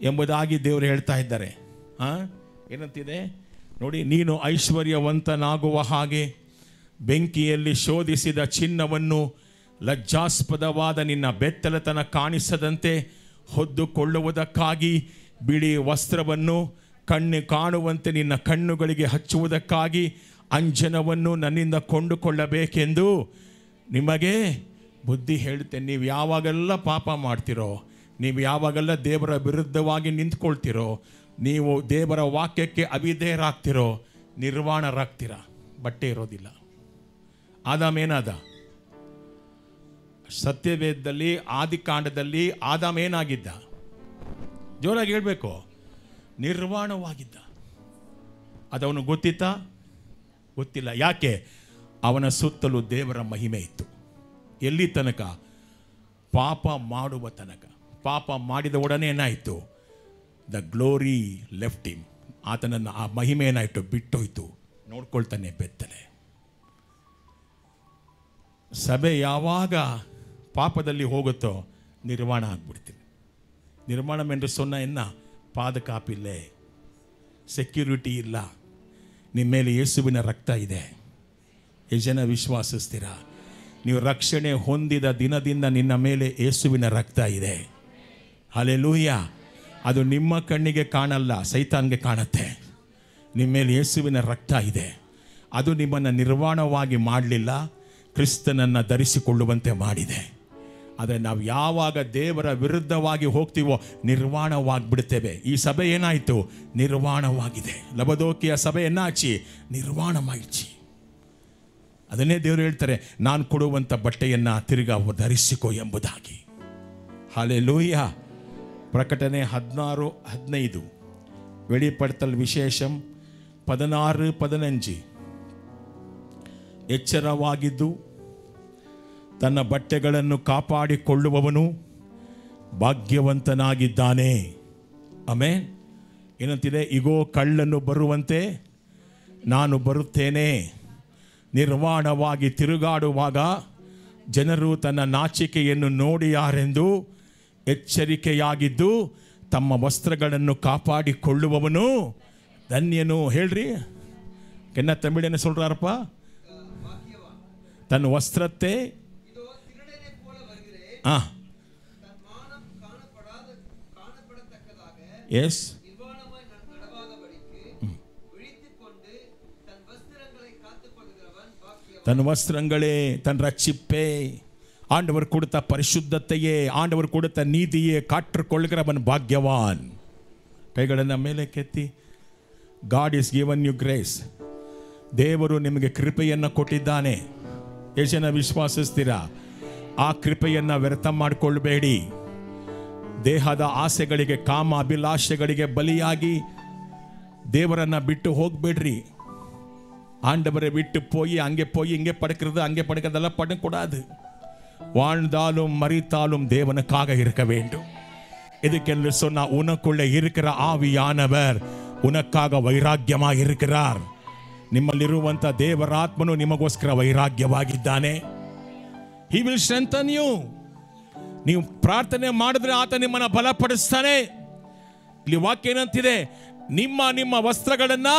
Speaker 4: ಎಂಬುದಾಗಿ ದೇವರು ಹೇಳ್ತಾ ಇದ್ದಾರೆ. ಏನಂತಿದೆ ನೋಡಿ, ನೀನು ಐಶ್ವರ್ಯವಂತನಾಗುವ ಹಾಗೆ ಬೆಂಕಿಯಲ್ಲಿ ಶೋಧಿಸಿದ ಚಿನ್ನವನ್ನು ಲಜ್ಜಾಸ್ಪದವಾದ ನಿನ್ನ ಬೆತ್ತಲತನ ಕಾಣಿಸದಂತೆ ಹೊದ್ದುಕೊಳ್ಳುವುದಕ್ಕಾಗಿ ಬಿಳಿ ವಸ್ತ್ರವನ್ನು ಕಾಣುವಂತೆ ನಿನ್ನ ಕಣ್ಣುಗಳಿಗೆ ಹಚ್ಚುವುದಕ್ಕಾಗಿ ಅಂಜನವನ್ನು ನನ್ನಿಂದ ಕೊಂಡುಕೊಳ್ಳಬೇಕೆಂದು ನಿಮಗೆ ಬುದ್ಧಿ ಹೇಳುತ್ತೇನೆ. ನೀವು ಯಾವಾಗೆಲ್ಲ ಪಾಪ ಮಾಡ್ತಿರೋ, ನೀವು ಯಾವಾಗೆಲ್ಲ ದೇವರ ವಿರುದ್ಧವಾಗಿ ನಿಂತ್ಕೊಳ್ತಿರೋ, ನೀವು ದೇವರ ವಾಕ್ಯಕ್ಕೆ ಅವಿಧೇಯರಾಗ್ತಿರೋ, ನಿರ್ವಾಣರಾಗ್ತೀರ. ಬಟ್ಟೆ ಇರೋದಿಲ್ಲ. ಆದಾಮೇನಾದ? ಸತ್ಯವೇದದಲ್ಲಿ ಆದಿಕಾಂಡದಲ್ಲಿ ಆದಾಮೇನಾಗಿದ್ದ? ಜೋರಾಗಿ ಹೇಳಬೇಕು. ನಿರ್ವಾಣವಾಗಿದ್ದ. ಅದವನು ಗೊತ್ತಿತ್ತಾ? ಗೊತ್ತಿಲ್ಲ. ಯಾಕೆ? ಅವನ ಸುತ್ತಲೂ ದೇವರ ಮಹಿಮೆ ಇತ್ತು. ಎಲ್ಲಿ ತನಕ? ಪಾಪ ಮಾಡುವ ತನಕ. ಪಾಪ ಮಾಡಿದ ಒಡನೆ ಏನಾಯಿತು? The glory left him. ಆತನನ್ನು ಆ ಮಹಿಮೆ ಏನಾಯಿತು? ಬಿಟ್ಟೋಯ್ತು. ನೋಡ್ಕೊಳ್ತಾನೆ ಬೆತ್ತಲೆ. ಸಭೆ ಯಾವಾಗ ಪಾಪದಲ್ಲಿ ಹೋಗುತ್ತೋ ನಿರ್ವಾಣ ಆಗ್ಬಿಡ್ತೀನಿ. ನಿರ್ಮಾಣ ಎಂದು ಸೊನ್ನ ಎನ್ನ ಪಾದಕಾಪಿಲ್ಲೇ, ಸೆಕ್ಯೂರಿಟಿ ಇಲ್ಲ. ನಿಮ್ಮ ಮೇಲೆ ಯೇಸುವಿನ ರಕ್ತ ಇದೆ. ಎಷ್ಟು ಜನ ವಿಶ್ವಾಸಿಸ್ತೀರಾ? ನೀವು ರಕ್ಷಣೆ ಹೊಂದಿದ ದಿನದಿಂದ ನಿನ್ನ ಮೇಲೆ ಯೇಸುವಿನ ರಕ್ತ ಇದೆ. ಹಲ್ಲೇಲೂಯಾ. ಅದು ನಿಮ್ಮ ಕಣ್ಣಿಗೆ ಕಾಣಲ್ಲ, ಸೈತಾನ್ಗೆ ಕಾಣುತ್ತೆ. ನಿಮ್ಮ ಮೇಲೆ ಯೇಸುವಿನ ರಕ್ತ ಇದೆ. ಅದು ನಿಮ್ಮನ್ನು ನಿರ್ವಾಣವಾಗಿ ಮಾಡಲಿಲ್ಲ, ಕ್ರಿಸ್ತನನ್ನು ಧರಿಸಿಕೊಳ್ಳುವಂತೆ ಮಾಡಿದೆ. ಆದರೆ ನಾವು ಯಾವಾಗ ದೇವರ ವಿರುದ್ಧವಾಗಿ ಹೋಗ್ತೀವೋ ನಿರ್ವಾಣವಾಗಿಬಿಡ್ತೇವೆ. ಈ ಸಭೆ ಏನಾಯಿತು? ನಿರ್ವಾಣವಾಗಿದೆ. ಲವದೋಕಿಯ ಸಭೆ ಎನ್ನಾಚಿ? ನಿರ್ವಾಣಮಾಯಿಚಿ. ಅದನ್ನೇ ದೇವರು ಹೇಳ್ತಾರೆ, ನಾನು ಕೊಡುವಂಥ ಬಟ್ಟೆಯನ್ನು ತಿರುಗಾ ಧರಿಸಿಕೋ ಎಂಬುದಾಗಿ. ಹಲ್ಲೆಲೂಯ. ಪ್ರಕಟಣೆ 16:15, வெளிப்படுத்தல் ವಿಶೇಷಂ 16:15. ಎಚ್ಚರವಾಗಿದ್ದು ತನ್ನ ಬಟ್ಟೆಗಳನ್ನು ಕಾಪಾಡಿಕೊಳ್ಳುವವನು ಭಾಗ್ಯವಂತನಾಗಿದ್ದಾನೆ. ಆಮೆನ್. ಏನಂತಿದೆ? ಇಗೋ ಕಳ್ಳನು ಬರುವಂತೆ ನಾನು ಬರುತ್ತೇನೆ. ನಿರ್ವಾಣವಾಗಿ ತಿರುಗಾಡುವಾಗ ಜನರು ತನ್ನ ನಾಚಿಕೆಯನ್ನು ನೋಡಿಯಾರೆಂದು ಎಚ್ಚರಿಕೆಯಾಗಿದ್ದು ತಮ್ಮ ವಸ್ತ್ರಗಳನ್ನು ಕಾಪಾಡಿಕೊಳ್ಳುವವನು ಧನ್ಯನು. ಹೇಳ್ರಿ, என்ன தமிழ் என்ன சொல்றாருப்பா? தன் வஸ்திரத்தை எஸ் தன் வஸ்திரங்களே, தன் ரட்சிப்பே, ஆண்டவர் கொடுத்த பரிசுத்தத்தையே, ஆண்டவர் கொடுத்த நீதியே காற்றுக்கொள்கிறவன் பாக்கியவான். ಕೈಗಳನ್ನು ಮೇಲೆ ಕೆತ್ತಿ. God is given you grace. ದೇವರು ನಿಮಗೆ ಕೃಪೆಯನ್ನು ಕೊಟ್ಟಿದ್ದಾನೆ. ಎಷ್ಟು ಜನ ವಿಶ್ವಾಸಿಸ್ತೀರಾ? ಆ ಕೃಪೆಯನ್ನು ವ್ಯರ್ಥ ಮಾಡಿಕೊಳ್ಳಬೇಡಿ. ದೇಹದ ಆಸೆಗಳಿಗೆ, ಕಾಮ ಅಭಿಲಾಷೆಗಳಿಗೆ ಬಲಿಯಾಗಿ ದೇವರನ್ನು ಬಿಟ್ಟು ಹೋಗಬೇಡ್ರಿ. ஆண்டவரை விட்டு போய் அங்கே போய் இங்கே படுக்கிறது, அங்கே படுக்கிறதெல்லாம் படக்கூடாது. வாழ்ந்தாலும் மரித்தாலும் தேவனுக்காக இருக்க வேண்டும். இதுக்கென்று சொன்னா உனக்குள்ள இருக்கிற ஆவியானவர் உனக்காக ವೈರಾಗ್ಯமாக இருக்கிறார். ನಿಮ್ಮಲ್ಲಿರುವಂತ ದೇವರಾತ್ಮನು ನಿಮಗೋಸ್ಕರ ವೈರಾಗ್ಯವಾಗಿದ್ದಾನೆ. He will strengthen you. ನೀವು ಪ್ರಾರ್ಥನೆ ಮಾಡಿದ್ರೆ ಆತ ನಿಮ್ಮನ್ನು ಬಲಪಡಿಸ್ತಾನೆ. ಇಲ್ಲಿ ವಾಕ್ಯ ಏನಂತಿದೆ? ನಿಮ್ಮ ವಸ್ತ್ರಗಳನ್ನ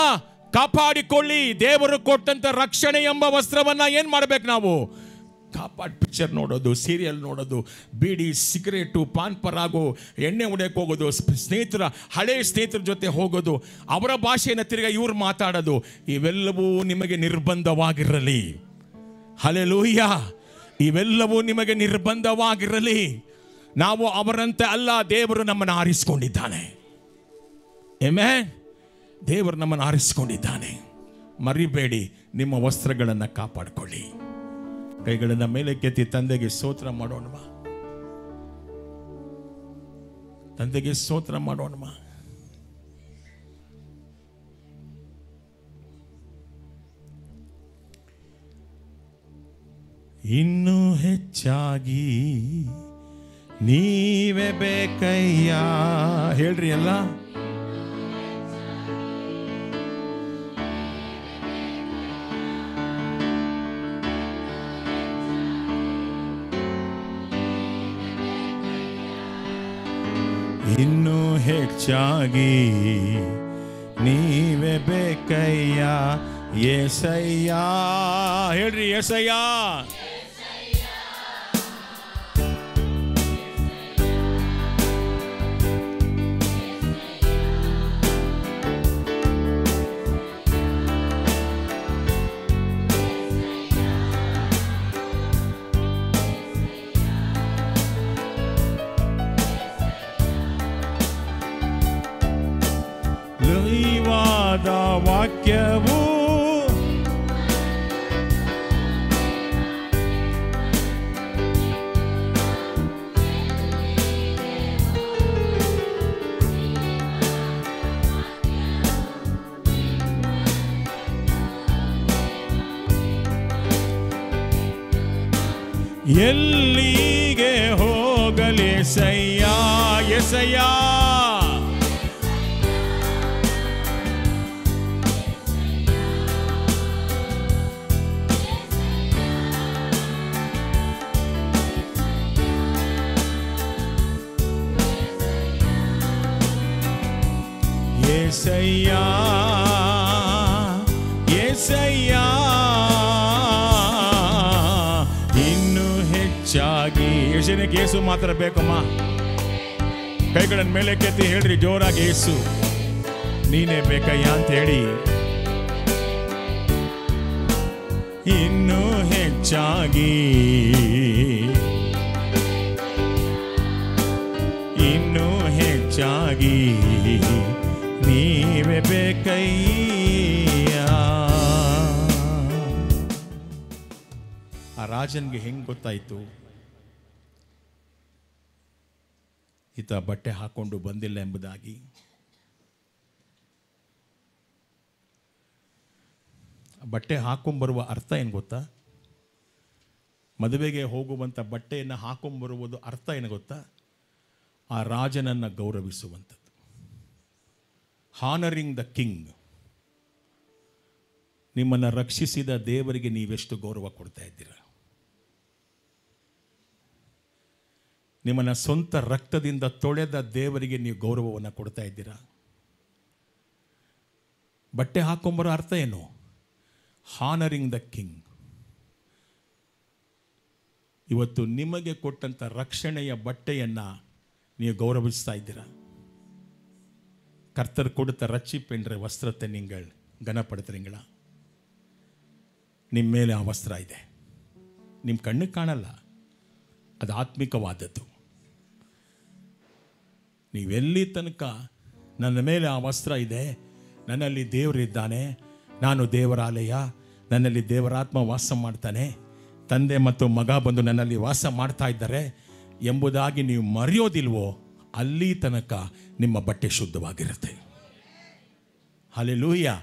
Speaker 4: ಕಾಪಾಡಿಕೊಳ್ಳಿ. ದೇವರು ಕೊಟ್ಟಂತ ರಕ್ಷಣೆ ಎಂಬ ವಸ್ತ್ರವನ್ನ ಏನ್ ಮಾಡ್ಬೇಕು ನಾವು? ಪಿಕ್ಚರ್ ನೋಡೋದು, ಸೀರಿಯಲ್ ನೋಡೋದು, ಬೀಡಿ, ಸಿಗರೇಟು, ಪಾನ್ ಪರಾಗು, ಎಣ್ಣೆ ಹೊಡೆಯಕ್ಕೆ ಹೋಗೋದು, ಹಳೆ ಸ್ನೇಹಿತರ ಜೊತೆ ಹೋಗೋದು, ಅವರ ಭಾಷೆಯನ್ನು ತಿರುಗಿ ಇವ್ರು ಮಾತಾಡೋದು, ಇವೆಲ್ಲವೂ ನಿಮಗೆ ನಿರ್ಬಂಧವಾಗಿರಲಿ. ಹಲ್ಲೆಲೂಯಾ. ಇವೆಲ್ಲವೂ ನಿಮಗೆ ನಿರ್ಬಂಧವಾಗಿರಲಿ. ನಾವು ಅವರಂತೆ ಅಲ್ಲ, ದೇವರು ನಮ್ಮನ್ನು ಆರಿಸಿಕೊಂಡಿದ್ದಾನೆ. ಆಮೆನ್. ದೇವರು ನಮ್ಮನ್ನು ಆರಿಸಿಕೊಂಡಿದ್ದಾನೆ. ಮರಿಬೇಡಿ, ನಿಮ್ಮ ವಸ್ತ್ರಗಳನ್ನು ಕಾಪಾಡಿಕೊಳ್ಳಿ. ಕೈಗಳನ್ನು ಮೇಲೆ ಕೆತ್ತಿ ತಂದೆಗೆ ಸ್ತೋತ್ರ ಮಾಡೋಣ. ತಂದೆಗೆ ಸ್ತೋತ್ರ ಮಾಡೋಣ. ಇನ್ನೂ ಹೆಚ್ಚಾಗಿ ನೀವೇ ಬೇಕಯ್ಯ. ಹೇಳ್ರಿ ಅಲ್ಲ. ಇನ್ನೂ ಹೆಚ್ಚಾಗಿ ನೀವೇ ಬೇಕಯ್ಯ యేసయ్య. ಹೇಳ್ರಿ యేసయ్య. ದೈವದ ವಾಕ್ಯವು ಎಲ್ಲಿಗೆ ಹೋಗಲಿ ಸಯ್ಯ ಎಸಯ್ಯ. ಏಸಯ್ಯ ಏಸಯ್ಯ ಇನ್ನು ಹೆಚ್ಚಾಗಿ. ಯೇಸುವಿಗೆ ಯೇಸು ಮಾತ್ರ ಬೇಕಮ್ಮ. ಕೈಗಳನ್ನು ಮೇಲೆ ಕೆತ್ತಿ ಹೇಳ್ರಿ ಜೋರಾಗಿ, ಯೇಸು ನೀನೇ ಬೇಕಯ್ಯ ಅಂತ ಹೇಳಿ. ಇನ್ನು ಹೆಚ್ಚಾಗಿ ಇನ್ನು ಹೆಚ್ಚಾಗಿ ನೀವೇ ಬೇಕಯ್ಯ. ರಾಜನಿಗೆ ಹೆಂಗೆ ಗೊತ್ತಾಯಿತು ಈತ ಬಟ್ಟೆ ಹಾಕೊಂಡು ಬಂದಿಲ್ಲ ಎಂಬುದಾಗಿ? ಬಟ್ಟೆ ಹಾಕೊಂಬರುವ ಅರ್ಥ ಏನು ಗೊತ್ತಾ? ಮದುವೆಗೆ ಹೋಗುವಂಥ ಬಟ್ಟೆಯನ್ನು ಹಾಕೊಂಬರುವುದು ಅರ್ಥ ಏನು ಗೊತ್ತಾ? ಆ ರಾಜನನ್ನು ಗೌರವಿಸುವಂಥದ್ದು. Honouring the king. ನಿಮ್ಮನ್ನು ರಕ್ಷಿಸಿದ ದೇವರಿಗೆ ನೀವೆಷ್ಟು ಗೌರವ ಕೊಡ್ತಾ ಇದ್ದೀರಾ? ನಿಮ್ಮನ್ನು ಸ್ವಂತ ರಕ್ತದಿಂದ ತೊಳೆದ ದೇವರಿಗೆ ನೀವು ಗೌರವವನ್ನು ಕೊಡ್ತಾ ಇದ್ದೀರಾ? ಬಟ್ಟೆ ಹಾಕೊಂಬರೋ ಅರ್ಥ ಏನು? Honouring the king. ಇವತ್ತು ನಿಮಗೆ ಕೊಟ್ಟಂಥ ರಕ್ಷಣೆಯ ಬಟ್ಟೆಯನ್ನು ನೀವು ಗೌರವಿಸ್ತಾ ಇದ್ದೀರಾ? கர்த்தர் கொடுத்த ரட்சிப்பு என்ற வஸ்திரத்தை நீங்கள் கனப்படுத்துறீங்களா? ನಿಮ್ಮ ಮೇಲೆ ಆ ವಸ್ತ್ರ ಇದೆ. ನಿಮ್ಮ ಕಣ್ಣಿಗೆ ಕಾಣಲ್ಲ, ಅದು ಆತ್ಮಿಕವಾದದ್ದು. ನೀವೆಲ್ಲಿ ತನಕ ನನ್ನ ಮೇಲೆ ಆ ವಸ್ತ್ರ ಇದೆ, ನನ್ನಲ್ಲಿ ದೇವರಿದ್ದಾನೆ, ನಾನು ದೇವರಾಲಯ, ನನ್ನಲ್ಲಿ ದೇವರಾತ್ಮ ವಾಸ ಮಾಡ್ತಾನೆ, ತಂದೆ ಮತ್ತು ಮಗ ಬಂದು ನನ್ನಲ್ಲಿ ವಾಸ ಮಾಡ್ತಾ ಇದ್ದಾರೆ ಎಂಬುದಾಗಿ ನೀವು ಮರೆಯೋದಿಲ್ವೋ, ಅಲ್ಲಿ ತನಕ ನಿಮ್ಮ ಬಟ್ಟೆ ಶುದ್ಧವಾಗಿರುತ್ತೆ. ಹಲ್ಲೆಲೂಯಾ.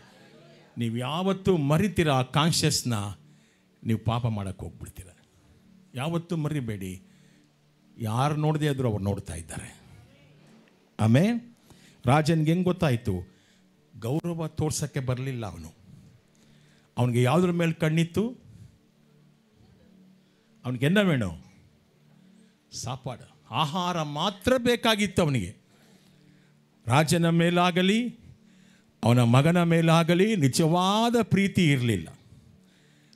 Speaker 4: ನೀವು ಯಾವತ್ತೂ ಮರಿತೀರ ಆ ಕಾನ್ಷಿಯಸ್ನ, ನೀವು ಪಾಪ ಮಾಡೋಕ್ಕೆ ಹೋಗ್ಬಿಡ್ತೀರ. ಯಾವತ್ತೂ ಮರಿಬೇಡಿ. ಯಾರು ನೋಡದೆ ಆದರೂ ಅವ್ರು ನೋಡ್ತಾ ಇದ್ದಾರೆ. ಆಮೇಲೆ ರಾಜನ್ಗೆ ಹೆಂಗೆ ಗೊತ್ತಾಯಿತು? ಗೌರವ ತೋರ್ಸೋಕ್ಕೆ ಬರಲಿಲ್ಲ ಅವನು. ಅವನಿಗೆ ಯಾವುದ್ರ ಮೇಲೆ ಕಣ್ಣಿತ್ತು? ಅವನಿಗೆನ್ನ ವೇಣು? ಸಾಪಾಡು, ಆಹಾರ ಮಾತ್ರ ಬೇಕಾಗಿತ್ತು ಅವನಿಗೆ. ರಾಜನ ಮೇಲಾಗಲಿ ಅವನ ಮಗನ ಮೇಲಾಗಲಿ ನಿಜವಾದ ಪ್ರೀತಿ ಇರಲಿಲ್ಲ.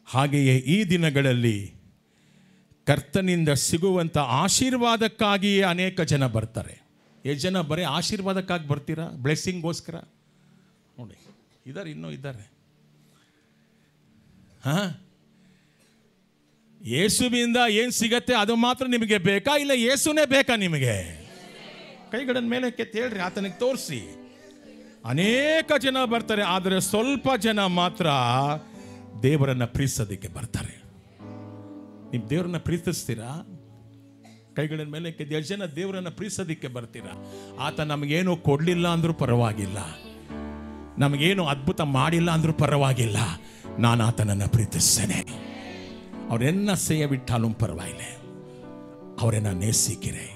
Speaker 4: ಹಾಗೆಯೇ ಈ ದಿನಗಳಲ್ಲಿ ಕರ್ತನಿಂದ ಸಿಗುವಂಥ ಆಶೀರ್ವಾದಕ್ಕಾಗಿಯೇ ಅನೇಕ ಜನ ಬರ್ತಾರೆ. ಎಷ್ಟು ಜನ ಬರೀ ಆಶೀರ್ವಾದಕ್ಕಾಗಿ ಬರ್ತೀರಾ? ಬ್ಲೆಸ್ಸಿಂಗ್ಗೋಸ್ಕರ? ನೋಡಿ, ಇದ್ದಾರೆ, ಇನ್ನೂ ಇದ್ದಾರೆ. ಹಾಂ, ಯೇಸುವಿಂದ ಏನು ಸಿಗತ್ತೆ ಅದು ಮಾತ್ರ ನಿಮಗೆ ಬೇಕಾ, ಇಲ್ಲ ಯೇಸುನೇ ಬೇಕಾ ನಿಮಗೆ? ಕೈಗಳನ್ನ ಮೇಲೆ ಕೆತ್ತಿ ಹೇಳ್ರಿ, ಆತನಿಗೆ ತೋರಿಸಿ. ಅನೇಕ ಜನ ಬರ್ತಾರೆ, ಆದರೆ ಸ್ವಲ್ಪ ಜನ ಮಾತ್ರ ದೇವರನ್ನು ಪ್ರೀತಿಸೋದಕ್ಕೆ ಬರ್ತಾರೆ. ನೀವು ದೇವರನ್ನ ಪ್ರೀತಿಸ್ತೀರಾ? ಕೈಗಳ ಮೇಲೆ ಕೆತ್ತಿ. ಎಷ್ಟು ಜನ ದೇವರನ್ನು ಪ್ರೀತಿಸೋದಕ್ಕೆ ಬರ್ತೀರಾ? ಆತ ನಮಗೇನು ಕೊಡಲಿಲ್ಲ ಅಂದರೂ ಪರವಾಗಿಲ್ಲ, ನಮಗೇನು ಅದ್ಭುತ ಮಾಡಿಲ್ಲ ಅಂದರೂ ಪರವಾಗಿಲ್ಲ, ನಾನು ಆತನನ್ನು ಪ್ರೀತಿಸ್ತೇನೆ. ಅವರೆನ್ನ செய்ய விட்டாலும் பரவாயில்லை, அவரை நான் நேசிக்கிறேன்.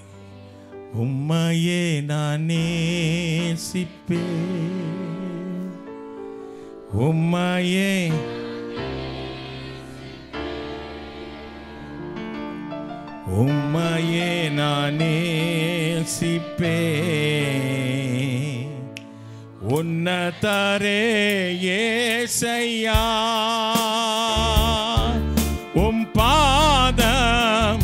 Speaker 4: உம்மையே நான் நேசிப்பேன், உம்மையே உம்மையே நான் நேசிப்பேன். உன்னதரே యేసయ్యా, உம் பாதம்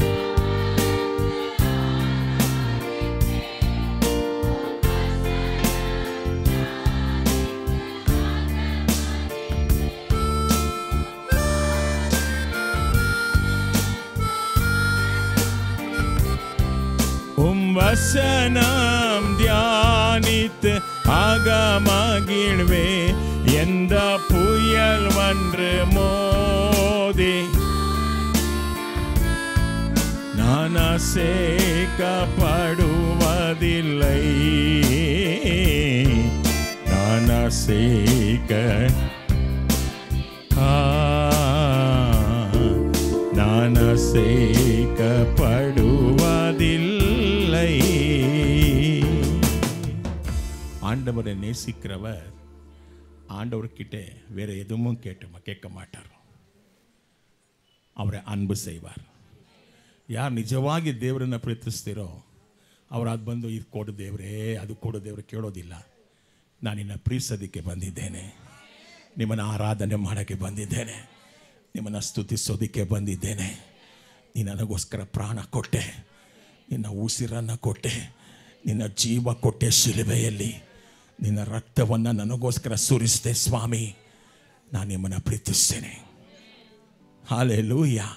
Speaker 4: உம் வசனம் தியானித்து அகமகிழ்வே. எந்த புயல் வந்து மோதி நான் அசைக்கப்படுவதில்லை, நான் நான் அசைக்கப்படுவதில்லை. ஆண்டவரை நேசிக்கிறவர் ஆண்டவர்கிட்ட வேற எதுவும் கேட்க மாட்டார். அவரை அன்பு செய்வார். ಯಾರು ನಿಜವಾಗಿ ದೇವರನ್ನು ಪ್ರೀತಿಸ್ತೀರೋ ಅವ್ರು ಅದು ಬಂದು ಇದು ಕೊಡು ದೇವರೇ, ಅದು ಕೊಡು ದೇವರು ಕೇಳೋದಿಲ್ಲ. ನಾನು ನಿನ್ನ ಪ್ರೀತಿಸೋದಕ್ಕೆ ಬಂದಿದ್ದೇನೆ, ನಿಮ್ಮನ್ನು ಆರಾಧನೆ ಮಾಡೋಕ್ಕೆ ಬಂದಿದ್ದೇನೆ, ನಿಮ್ಮನ್ನು ಸ್ತುತಿಸೋದಕ್ಕೆ ಬಂದಿದ್ದೇನೆ. ನೀನು ನನಗೋಸ್ಕರ ಪ್ರಾಣ ಕೊಟ್ಟೆ, ನಿನ್ನ ಉಸಿರನ್ನು ಕೊಟ್ಟೆ, ನಿನ್ನ ಜೀವ ಕೊಟ್ಟೆ ಶಿಲುಬೆಯಲ್ಲಿ, ನಿನ್ನ ರಕ್ತವನ್ನು ನನಗೋಸ್ಕರ ಸುರಿಸಿದೆ ಸ್ವಾಮಿ. ನಾನು ನಿಮ್ಮನ್ನು ಪ್ರೀತಿಸ್ತೇನೆ. ஹல்லேலூயா.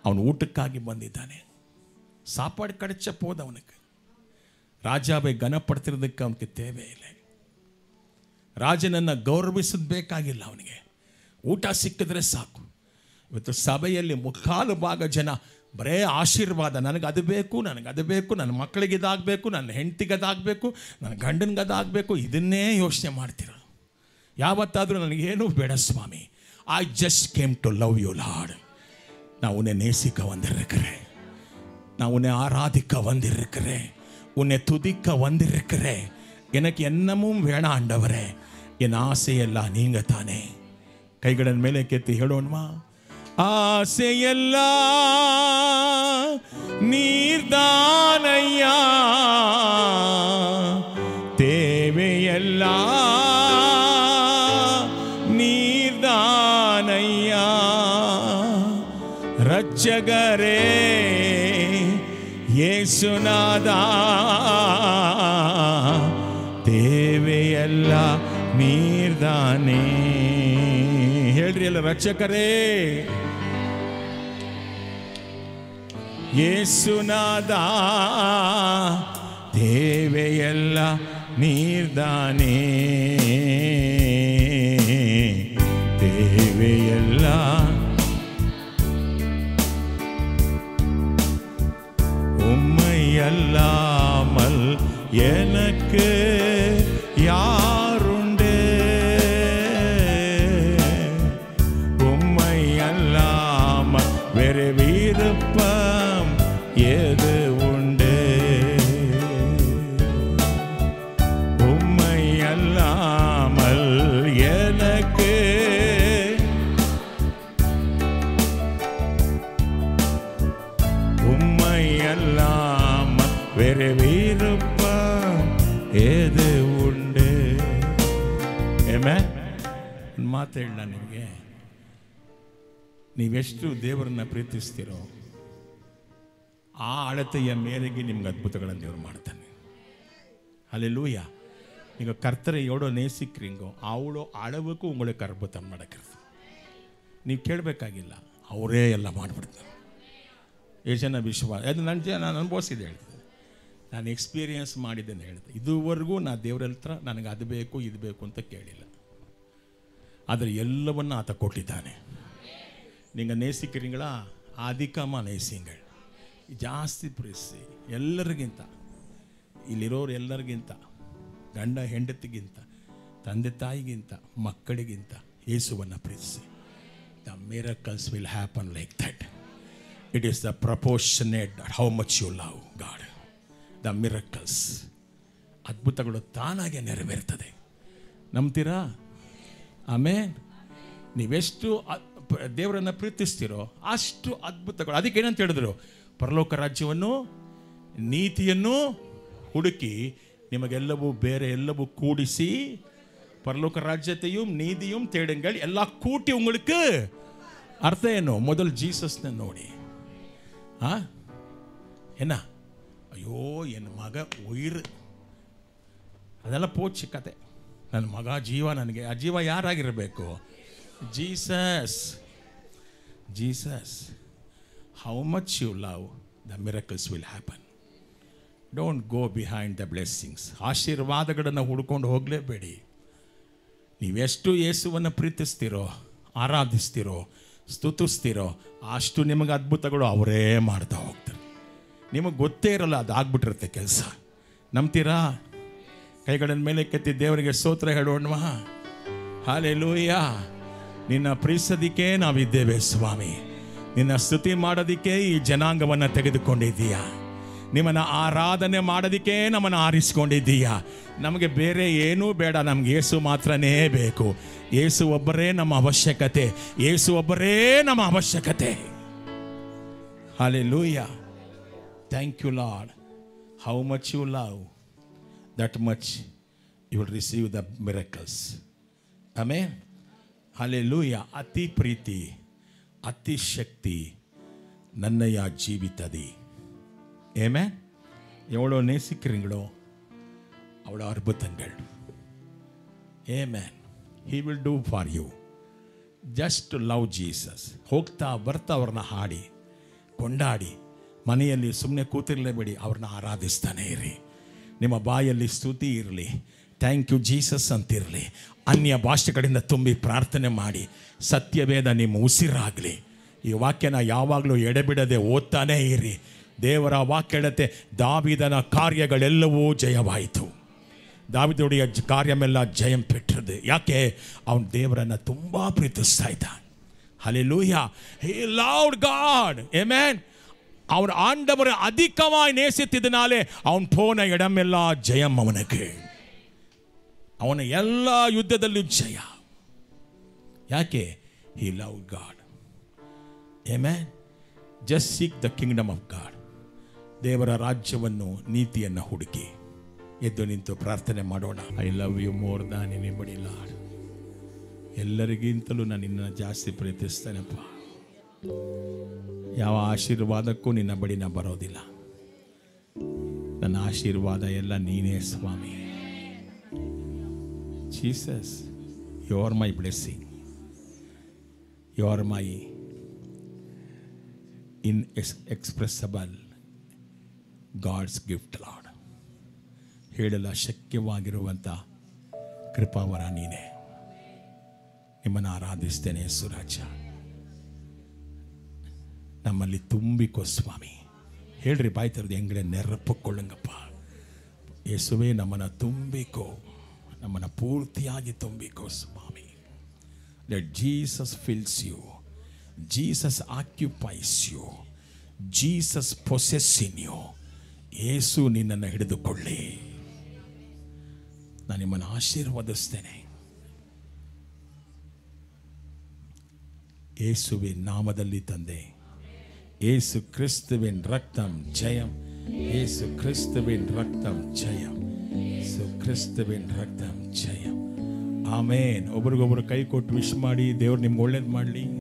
Speaker 4: அவன் வீட்டுக்காகி ಬಂದಿದ್ದಾನೆ. சாப்பாடு கிடைச்ச போது அவனுக்கு ರಾಜಾவை ಗನಪಡ್ತಿರೋದಕ್ಕೆ ಅವನಿಗೆ தேவைಯಿಲ್ಲ. ರಾಜನನ್ನು ಗೌರವಿಸೋದು ಬೇಕಾಗಿಲ್ಲ ಅವನಿಗೆ. ಊಟ ಸಿಕ್ಕಿದ್ರೆ ಸಾಕು. ಇವತ್ತು ಸಭೆಯಲ್ಲಿ ಮುಕ್ಕಾಲು ಭಾಗ ಜನ ಬರೇ ಆಶೀರ್ವಾದ, ನನಗದು ಬೇಕು, ನನಗದು ಬೇಕು, ನನ್ನ ಮಕ್ಕಳಿಗೆ ಇದಾಗಬೇಕು, ನನ್ನ ಹೆಂಡತಿಗೆ ಅದಾಗಬೇಕು, ನನ್ನ ಗಂಡನಿಗೆ ಅದಾಗಬೇಕು, ಇದನ್ನೇ ಯೋಚನೆ ಮಾಡ್ತೀರ. ಯಾವತ್ತಾದರೂ ನನಗೇನೂ ಬೇಡ ಸ್ವಾಮಿ. I just came to love you Lord. நான் உன்னை நேசிக்க வந்திருக்கிறேன், நான் உன்னை ஆராதிக்க வந்திருக்கிறேன், உன்னை துதிக்க வந்திருக்கிறேன். எனக்கு என்னமும் வேணாம் ஆண்டவரே, என் ஆசையெல்லாம் நீங்க தானே. கைகளின் மேலே கேத்து ಹೇಳೋಣವಾ? ஆசையெல்லாம் நீர்தானையா, தேவையெல்லாம் நீர்தானையா. ரட்சகரே ಯೇಸುನಾದಾ, தேவையெல்லாம் நீர்தானே. ಹೇಳ್ರಿ ಎಲ್ಲ, ರಕ್ಷಕರೇ ಯೇಸುನಾದಾ, தேவையெல்லாம் நீர்தானே, தேவையெல்லாம் உம்மை அல்லாமல் எனக்கு யாருண்டு, உம்மை அல்லாமல் வேறு விருப்பம் எது உண்டு, உம்மை அல்லாமல் எனக்கு உம்மை அல்லாமல் வேறு விருப்பம் எது ಉಂಡೆ. ಒಂದು ಮಾತು ಹೇಳ ನಿಮಗೆ, ನೀವೆಷ್ಟು ದೇವರನ್ನ ಪ್ರೀತಿಸ್ತೀರೋ ಆ ಅಳತೆಯ ಮೇರೆಗೆ ನಿಮ್ಗೆ ಅದ್ಭುತಗಳನ್ನು ದೇವರು ಮಾಡ್ತಾನೆ. ஹல்லேலூய. நீங்கள் கர்த்தரை எவ்வளோ நேசிக்கிறீங்கோ அவ்வளோ அளவுக்கு உங்களுக்கு அற்புதம் நடக்கிறது. ನೀವು ಕೇಳಬೇಕಾಗಿಲ್ಲ, ಅವರೇ ಎಲ್ಲ ಮಾಡಿಬಿಡ್ತಾರೆ. ಎಷ್ಟು ಜನ ವಿಶ್ವಾಸ, ಅದು ನಾನು ಅನುಭವಿಸಿದೆ ಹೇಳ್ತದೆ, ನಾನು ಎಕ್ಸ್ಪೀರಿಯನ್ಸ್ ಮಾಡಿದ್ದೇನೆ ಹೇಳ್ತದೆ. ಇದುವರೆಗೂ ನಾನು ದೇವರ ಹತ್ರ ನನಗೆ ಅದು ಬೇಕು ಇದು ಬೇಕು ಅಂತ ಕೇಳಿಲ್ಲ, ಆದರೆ ಎಲ್ಲವನ್ನು ಆತ ಕೊಟ್ಟಿದ್ದಾನೆ. நீங்கள் நேசிக்கிறீங்களா? அதிகமாக நேசிங்கள், ಜಾಸ್ತಿ ಪ್ರೀತಿಸಿ. ಎಲ್ಲರಿಗಿಂತ, ಇಲ್ಲಿರೋರು ಎಲ್ಲರಿಗಿಂತ, ಗಂಡ ಹೆಂಡತಿಗಿಂತ, ತಂದೆ ತಾಯಿಗಿಂತ, ಮಕ್ಕಳಿಗಿಂತ ಯೇಸುವನ್ನು ಪ್ರೀತಿಸಿ. The miracles will happen like that. It is the proportionate how much you love God. The miracles, ಅದ್ಭುತಗಳು ತಾನಾಗೆ ನೆರವೇರ್ತದೆ. ನಂಬ್ತೀರಾ? ಆಮೇನ್. ನೀವೆಷ್ಟು ದೇವರನ್ನು ಪ್ರೀತಿಸ್ತೀರೋ ಅಷ್ಟು ಅದ್ಭುತಗಳು. ಅದಕ್ಕೆ ಏನಂತ ಹೇಳಿದ್ರು? ಪರಲೋಕ ರಾಜ್ಯವನ್ನು ನೀತಿಯನ್ನು ಹುಡುಕಿ ನಿಮಗೆಲ್ಲವೂ ಬೇರೆ ಎಲ್ಲವೂ ಕೂಡಿಸಿ, ಪರಲೋಕ ರಾಜ್ಯತೆயும் நீதியும் தேடுங்கள், ಎಲ್ಲ ಕೂಟಿ உங்களுக்கு. ಅರ್ಥ ಏನು? ಮೊದಲು ಜೀಸಸ್ನ ನೋಡಿ. என்ன? ಅಯ್ಯೋ ಎನ್ನ ಮಗ ಉಯಿರು, ಅದೆಲ್ಲ ಪೋಚಿ ಕತೆ. ನನ್ನ ಮಗ ಜೀವ, ನನಗೆ ಆ ಜೀವ ಯಾರಾಗಿರಬೇಕು? Jesus. Jesus. How much you love, the miracles will happen. Don't go behind the blessings. ಆಶೀರ್ವಾದಗಳನ್ನು ಹುಡ್ಕೊಂಡು ಹೋಗಲೇಬೇಡಿ. ನೀವೆಷ್ಟು ಯೇಸುವನ್ನು ಪ್ರೀತಿಸ್ತೀರೋ, ಆರಾಧಿಸ್ತೀರೋ, ಸ್ತುತಿಸ್ತೀರೋ ಅಷ್ಟು ನಿಮಗೆ ಅದ್ಭುತಗಳು ಅವರೇ ಮಾಡ್ತಾ ಹೋಗ್ತಾರೆ. ನಿಮಗೆ ಗೊತ್ತೇ ಇರಲ್ಲ, ಅದು ಆಗ್ಬಿಟ್ಟಿರುತ್ತೆ ಕೆಲಸ. ನಂಬ್ತೀರಾ? ಕೈಗಳನ್ನು ಮೇಲೆ ಕೆತ್ತಿ ದೇವರಿಗೆ ಸ್ತೋತ್ರ ಹೇಳೋಣವಾ? ಹಲ್ಲೇಲೂಯಾ. ನಿನ್ನ ಪ್ರೀತಿಸೋದಕ್ಕೆ ನಾವಿದ್ದೇವೆ ಸ್ವಾಮಿ, ನಿನ್ನ ಸ್ತುತಿ ಮಾಡೋದಕ್ಕೆ ಈ ಜನಾಂಗವನ್ನು ತೆಗೆದುಕೊಂಡಿದ್ದೀಯಾ, ನಿಮ್ಮನ್ನು ಆರಾಧನೆ ಮಾಡೋದಕ್ಕೆ ನಮ್ಮನ್ನು ಆರಿಸ್ಕೊಂಡಿದ್ದೀಯಾ. ನಮಗೆ ಬೇರೆ ಏನೂ ಬೇಡ, ನಮ್ಗೆ ಯೇಸು ಮಾತ್ರನೇ ಬೇಕು. ಯೇಸು ಒಬ್ಬರೇ ನಮ್ಮ ಅವಶ್ಯಕತೆ, ಯೇಸು ಒಬ್ಬರೇ ನಮ್ಮ ಅವಶ್ಯಕತೆ. Hallelujah. Thank you lord. How much you love, that much you will receive the miracles. Amen. Hallelujah. ಅತಿ ಪ್ರೀತಿ, ಅತಿ ಶಕ್ತಿ ನನ್ನಯ ಜೀವಿತದಿ. ஏமேன். எவ்வளோ நேசிக்கிறீங்களோ அவ்வளோ அற்புதங்கள். ஏமேன். He will do for you. Just to love Jesus. ಹೋಗ್ತಾ ಬರ್ತಾ ಅವ್ರನ್ನ ಹಾಡಿ ಕೊಂಡಾಡಿ, ಮನೆಯಲ್ಲಿ ಸುಮ್ಮನೆ ಕೂತಿರಲೇಬೇಡಿ, ಅವ್ರನ್ನ ಆರಾಧಿಸ್ತಾನೆ ಇರಿ. ನಿಮ್ಮ ಬಾಯಲ್ಲಿ ಸ್ತುತಿ ಇರಲಿ, ಥ್ಯಾಂಕ್ ಯು ಜೀಸಸ್ ಅಂತಿರಲಿ. ಅನ್ಯ ಭಾಷೆಗಳಿಂದ ತುಂಬಿ ಪ್ರಾರ್ಥನೆ ಮಾಡಿ, ಸತ್ಯವೇದ ನಿಮ್ಮ ಉಸಿರಾಗಲಿ. ಈ ವಾಕ್ಯನ ಯಾವಾಗಲೂ ಎಡೆಬಿಡದೆ ಓದ್ತಾನೇ ಇರಿ. ದೇವರ ವಾಕ್ಯ ಹೇಳುತ್ತೆ, ದಾವೀದನ ಕಾರ್ಯಗಳೆಲ್ಲವೂ ಜಯವಾಯಿತು. ದಾವೀದனுடைய ಕಾರ್ಯಮೆಲ್ಲ ಜಯಂ ಪೆಟ್ಟದು. ಯಾಕೆ? ಅವನು ದೇವರನ್ನು ತುಂಬ ಪ್ರೀತಿಸ್ತಾ ಇದ್ದ. Hallelujah. he loved God. amen. அவன் ஆண்டவரை அதிகமாய் நேசித்ததினாலே அவன் போன இடமெல்லாம் ஜெயம் அவனுக்கு. ಅವನ ಎಲ್ಲ ಯುದ್ಧದಲ್ಲೂ ಜಯ. ಯಾಕೆ? he loved God. amen. just seek the kingdom of God. ದೇವರ ರಾಜ್ಯವನ್ನು, ನೀತಿಯನ್ನು ಹುಡುಕಿ. ಎದ್ದು ನಿಂತು ಪ್ರಾರ್ಥನೆ ಮಾಡೋಣ. I love you more than anybody Lord. ಎಲ್ಲರಿಗಿಂತಲೂ ನಾನು ನಿನ್ನನ್ನು ಜಾಸ್ತಿ ಪ್ರೀತಿಸ್ತೇನಪ್ಪ. ಯಾವ ಆಶೀರ್ವಾದಕ್ಕೂ ನಿನ್ನ ಬಳಿ ನಾ ಬರೋದಿಲ್ಲ. ನನ್ನ ಆಶೀರ್ವಾದ ಎಲ್ಲ ನೀನೇ ಸ್ವಾಮಿ. Jesus, you are my blessing. You are my inexpressible God's gift Lord. ಹೇಳಲು ಅಶಕ್ಯವಾಗಿರುವಂಥ ಕೃಪಾವರ ನೀನೇ. ನಿಮ್ಮನ್ನು ಆರಾಧಿಸ್ತೇನೆ ಯೇಸುರಾಜ. ನಮ್ಮಲ್ಲಿ ತುಂಬಿಕೋ ಸ್ವಾಮಿ. ಹೇಳ್ರಿ, ಬಾಯಿ ತೆರೆದು ಹೆಂಗಡೆ ನೆರಪುಕೊಳ್ಳಂಗಪ್ಪ. ಯೇಸುವೆ, ನಮ್ಮನ್ನು ತುಂಬಿಕೋ, ನಮ್ಮನ್ನು ಪೂರ್ತಿಯಾಗಿ ತುಂಬಿಕೋ ಸ್ವಾಮಿ. Let Jesus fills you, Jesus occupies you, Jesus possess in you. Yesu ನಿನ್ನನ್ನು ಹಿಡಿದುಕೊಳ್ಳಿ. ನಾನು ನಿಮ್ಮನ್ನು ಆಶೀರ್ವದಿಸ್ತೇನೆ. ಯೇಸುವಿನ ನಾಮದಲ್ಲಿ ತಂದೆ. ಯೇಸು ಕ್ರಿಸ್ತುವಿನ ರಕ್ತಂ ಜಯಂ. ಯೇಸು ಕ್ರಿಸ್ತುವಿನ ರಕ್ತಂ ಜಯಂ. ಯೇಸು ಕ್ರಿಸ್ತುವಿನ ರಕ್ತಂ ಜಯಂ. ಆಮೇನ್. ಒಬ್ರಿಗೊಬ್ರು ಕೈ ಕೊಟ್ಟು ವಿಶ್ ಮಾಡಿ. ದೇವ್ರು ನಿಮ್ಗೆ ಒಳ್ಳೇದು ಮಾಡಲಿ.